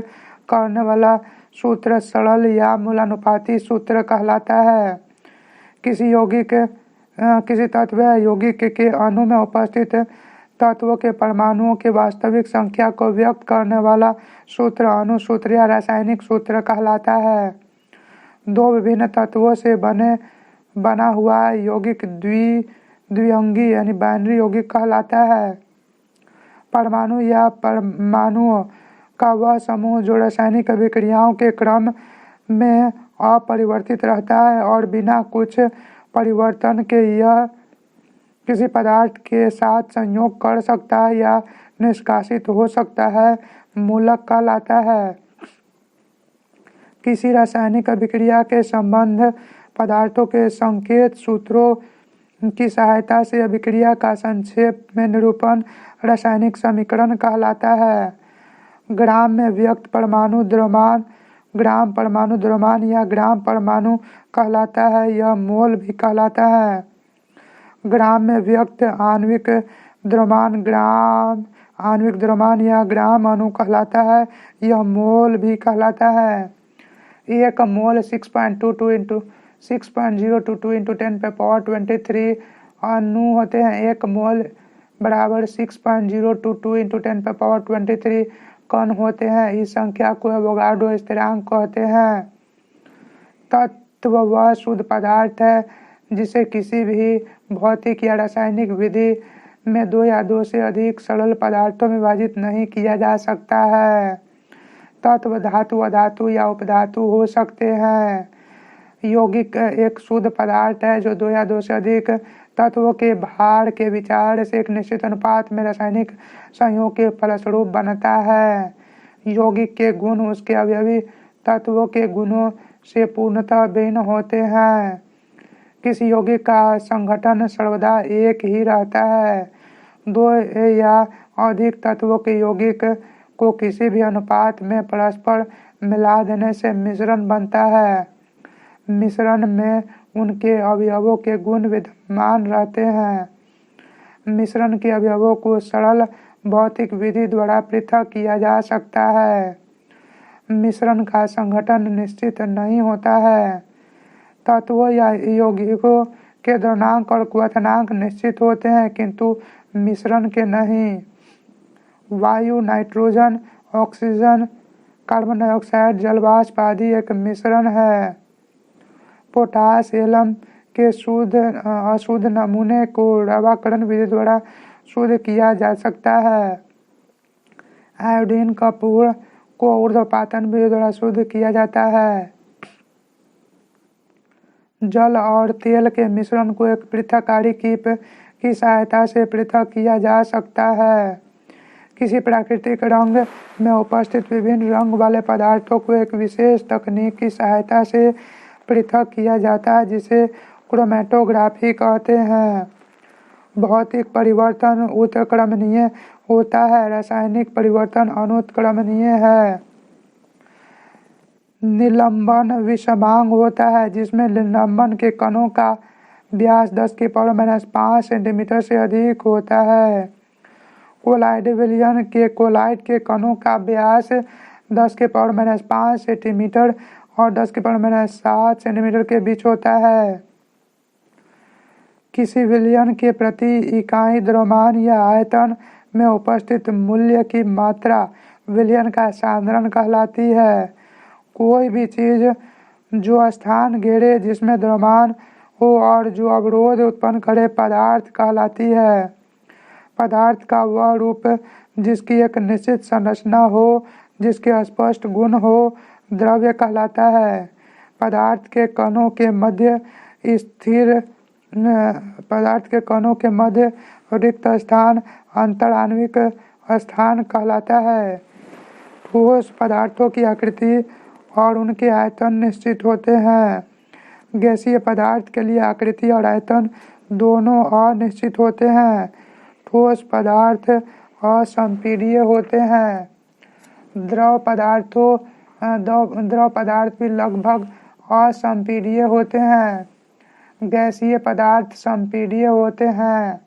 करने वाला सूत्र सरल या मूलानुपाती सूत्र कहलाता है। किसी तत्व या यौगिक के अणु में उपस्थित तत्वों के परमाणुओं की वास्तविक संख्या को व्यक्त करने वाला सूत्र अणु सूत्र या रासायनिक सूत्र कहलाता है। दो विभिन्न तत्वों से बना हुआ यौगिक द्विअंगी यानी बाइनरी यौगिक कहलाता है। परमाणु या परमाणुओं का वह समूह जो रासायनिक अभिक्रियाओं के क्रम में अपरिवर्तित रहता है और बिना कुछ परिवर्तन के यह किसी पदार्थ के साथ संयोग कर सकता है या निष्कासित हो सकता है, मूलक कहलाता है। किसी रासायनिक अभिक्रिया के संबंध पदार्थों के संकेत सूत्रों की सहायता से अभिक्रिया का संक्षेप में निरूपण रासायनिक समीकरण कहलाता है। ग्राम में व्यक्त परमाणु द्रव्यमान ग्राम परमाणु द्रव्यमान या ग्राम परमाणु कहलाता है। यह मोल भी कहलाता है। ग्राम में व्यक्त आणविक द्रव्यमान ग्राम आणविक द्रव्यमान या ग्राम अणु कहलाता है। यह मोल भी कहलाता है। एक मोल 6.022 इंटू 10⁻23 अणु होते हैं। एक मोल बराबर 6.022 इंटू 10⁻23 कण होते हैं। इस संख्या को एवोगाड्रो स्थिरांक कहते हैं। तत्व वह शुद्ध पदार्थ है जिसे किसी भी भौतिक या रासायनिक विधि में दो या दो से अधिक सरल पदार्थों में विभाजित नहीं किया जा सकता है। तत्व धातु, अधातु या उपधातु हो सकते हैं। यौगिक एक शुद्ध पदार्थ है जो दो या दो से अधिक तत्वों के भार के विचार से एक निश्चित अनुपात में रासायनिक संयोग के फलस्वरूप बनता है। यौगिक के गुण उसके अवयवी तत्वों के गुणों से पूर्णतः भिन्न होते हैं। किसी यौगिक का संगठन सर्वदा एक ही रहता है। दो या अधिक तत्वों के यौगिक को किसी भी अनुपात में परस्पर मिला देने से मिश्रण बनता है। मिश्रण में उनके अवयवों के गुण विद्यमान रहते हैं। मिश्रण के अवयवों को सरल भौतिक विधि द्वारा पृथक किया जा सकता है। मिश्रण का संगठन निश्चित नहीं होता है। तत्वों या यौगिकों के द्रव्यमाप और क्वथनांक निश्चित होते हैं किंतु मिश्रण के नहीं। वायु, नाइट्रोजन, ऑक्सीजन, कार्बन डाइऑक्साइड, जलवाष्प आदि एक मिश्रण है। पोटाश एलम के अशुद्ध नमूने को रवाकरण विधि द्वारा शुद्ध किया जा सकता है। आयोडीन कपूर को ऊर्ध्वपातन विधि द्वारा शुद्ध किया जाता है। जल और तेल के मिश्रण को एक पृथककारी की सहायता से पृथक किया जा सकता है। किसी प्राकृतिक रंग में उपस्थित विभिन्न रंग वाले पदार्थों को एक विशेष तकनीक की सहायता से पृथक किया जाता है जिसे क्रोमैटोग्राफी कहते हैं। भौतिक परिवर्तन उत्क्रमणीय होता है, रासायनिक परिवर्तन अनुत्क्रमणीय है। निलंबन विषमांग होता है जिसमें निलंबन के कणों का व्यास 10⁻⁵ सेंटीमीटर से अधिक होता है। कोलाइड विलयन के कोलाइड के कणों का व्यास 10⁻⁵ सेंटीमीटर और 10⁻⁷ सेंटीमीटर के बीच होता है। किसी विलयन के प्रति इकाई द्रव्यमान या आयतन में उपस्थित मूल्य की मात्रा विलयन का साधारण कहलाती है। कोई भी चीज जो स्थान घेरे जिसमें द्रव्यमान हो और जो अवरोध उत्पन्न करे पदार्थ कहलाती है। पदार्थ का वह रूप जिसकी एक निश्चित संरचना हो, जिसके स्पष्ट गुण हो, द्रव्य कहलाता है। पदार्थ के कणों के मध्य रिक्त स्थान अंतराण्विक स्थान कहलाता है। ठोस पदार्थों की आकृति और उनके आयतन निश्चित होते हैं। गैसीय पदार्थ के लिए आकृति और आयतन दोनों अनिश्चित होते हैं। ठोस पदार्थ असंपीड्य होते हैं। द्रव पदार्थ भी लगभग असंपीड्य होते हैं। गैसीय पदार्थ संपीड्य होते हैं।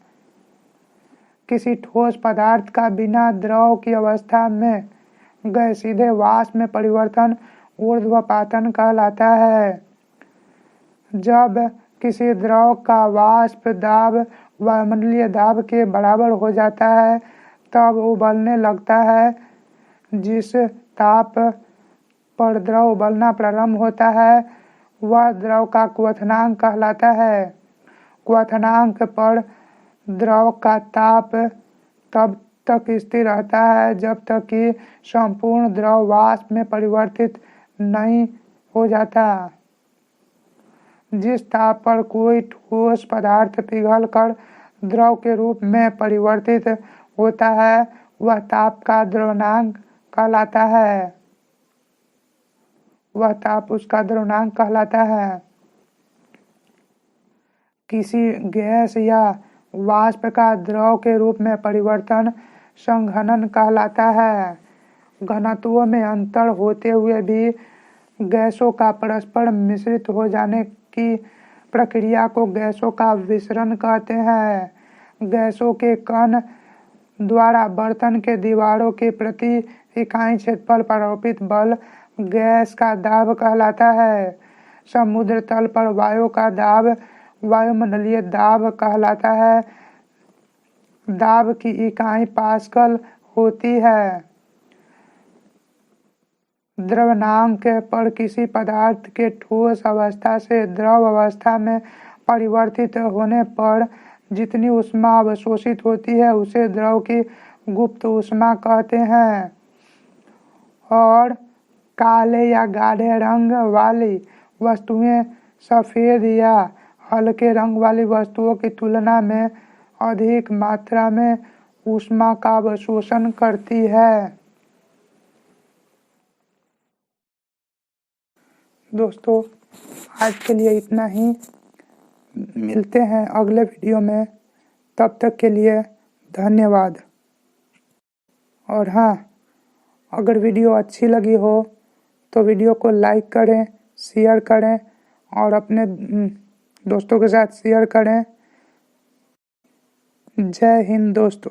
किसी ठोस पदार्थ का बिना द्रव की अवस्था में गए सीधे वाष्प में परिवर्तन ऊर्ध्वपातन कहलाता है। जब किसी द्रव का वाष्प दाब वायुमंडलीय दाब के बराबर हो जाता है तब उबलने लगता है। जिस ताप पर द्रव उबलना प्रारंभ होता है वह द्रव का क्वथनांक कहलाता है। क्वथनांक पर द्रव का ताप तब तक स्थिर रहता है जब तक कि संपूर्ण द्रव वाष्प में परिवर्तित नहीं हो जाता। जिस ताप पर कोई ठोस पदार्थ पिघलकर द्रव के रूप में परिवर्तित होता है वह ताप का द्रव्यमान कहलाता है। वह ताप उसका द्रव्यमान कहलाता है। किसी गैस या वाष्प का द्रव के रूप में परिवर्तन संघनन कहलाता है। घनत्वों में अंतर होते हुए भी गैसों का परस्पर मिश्रित हो जाने की प्रक्रिया को गैसों का विसरण कहते हैं। गैसों के कण द्वारा बर्तन के दीवारों के प्रति इकाई क्षेत्रफल पर आरोपित बल गैस का दाब कहलाता है। समुद्र तल पर वायु का दाब वायुमंडलीय दाब कहलाता है। दाब की इकाई पास्कल होती है। द्रव्यमाप पर किसी पदार्थ के ठोस अवस्था से द्रव अवस्था में परिवर्तित होने पर जितनी ऊष्मा अवशोषित होती है उसे द्रव की गुप्त ऊष्मा कहते हैं। और काले या गाढ़े रंग वाली वस्तुएं सफ़ेद या हल्के रंग वाली वस्तुओं की तुलना में अधिक मात्रा में ऊष्मा का अवशोषण करती है। दोस्तों, आज के लिए इतना ही। मिलते हैं अगले वीडियो में। तब तक के लिए धन्यवाद। और हाँ, अगर वीडियो अच्छी लगी हो तो वीडियो को लाइक करें, शेयर करें और अपने दोस्तों के साथ शेयर करें। जय हिंद दोस्तों।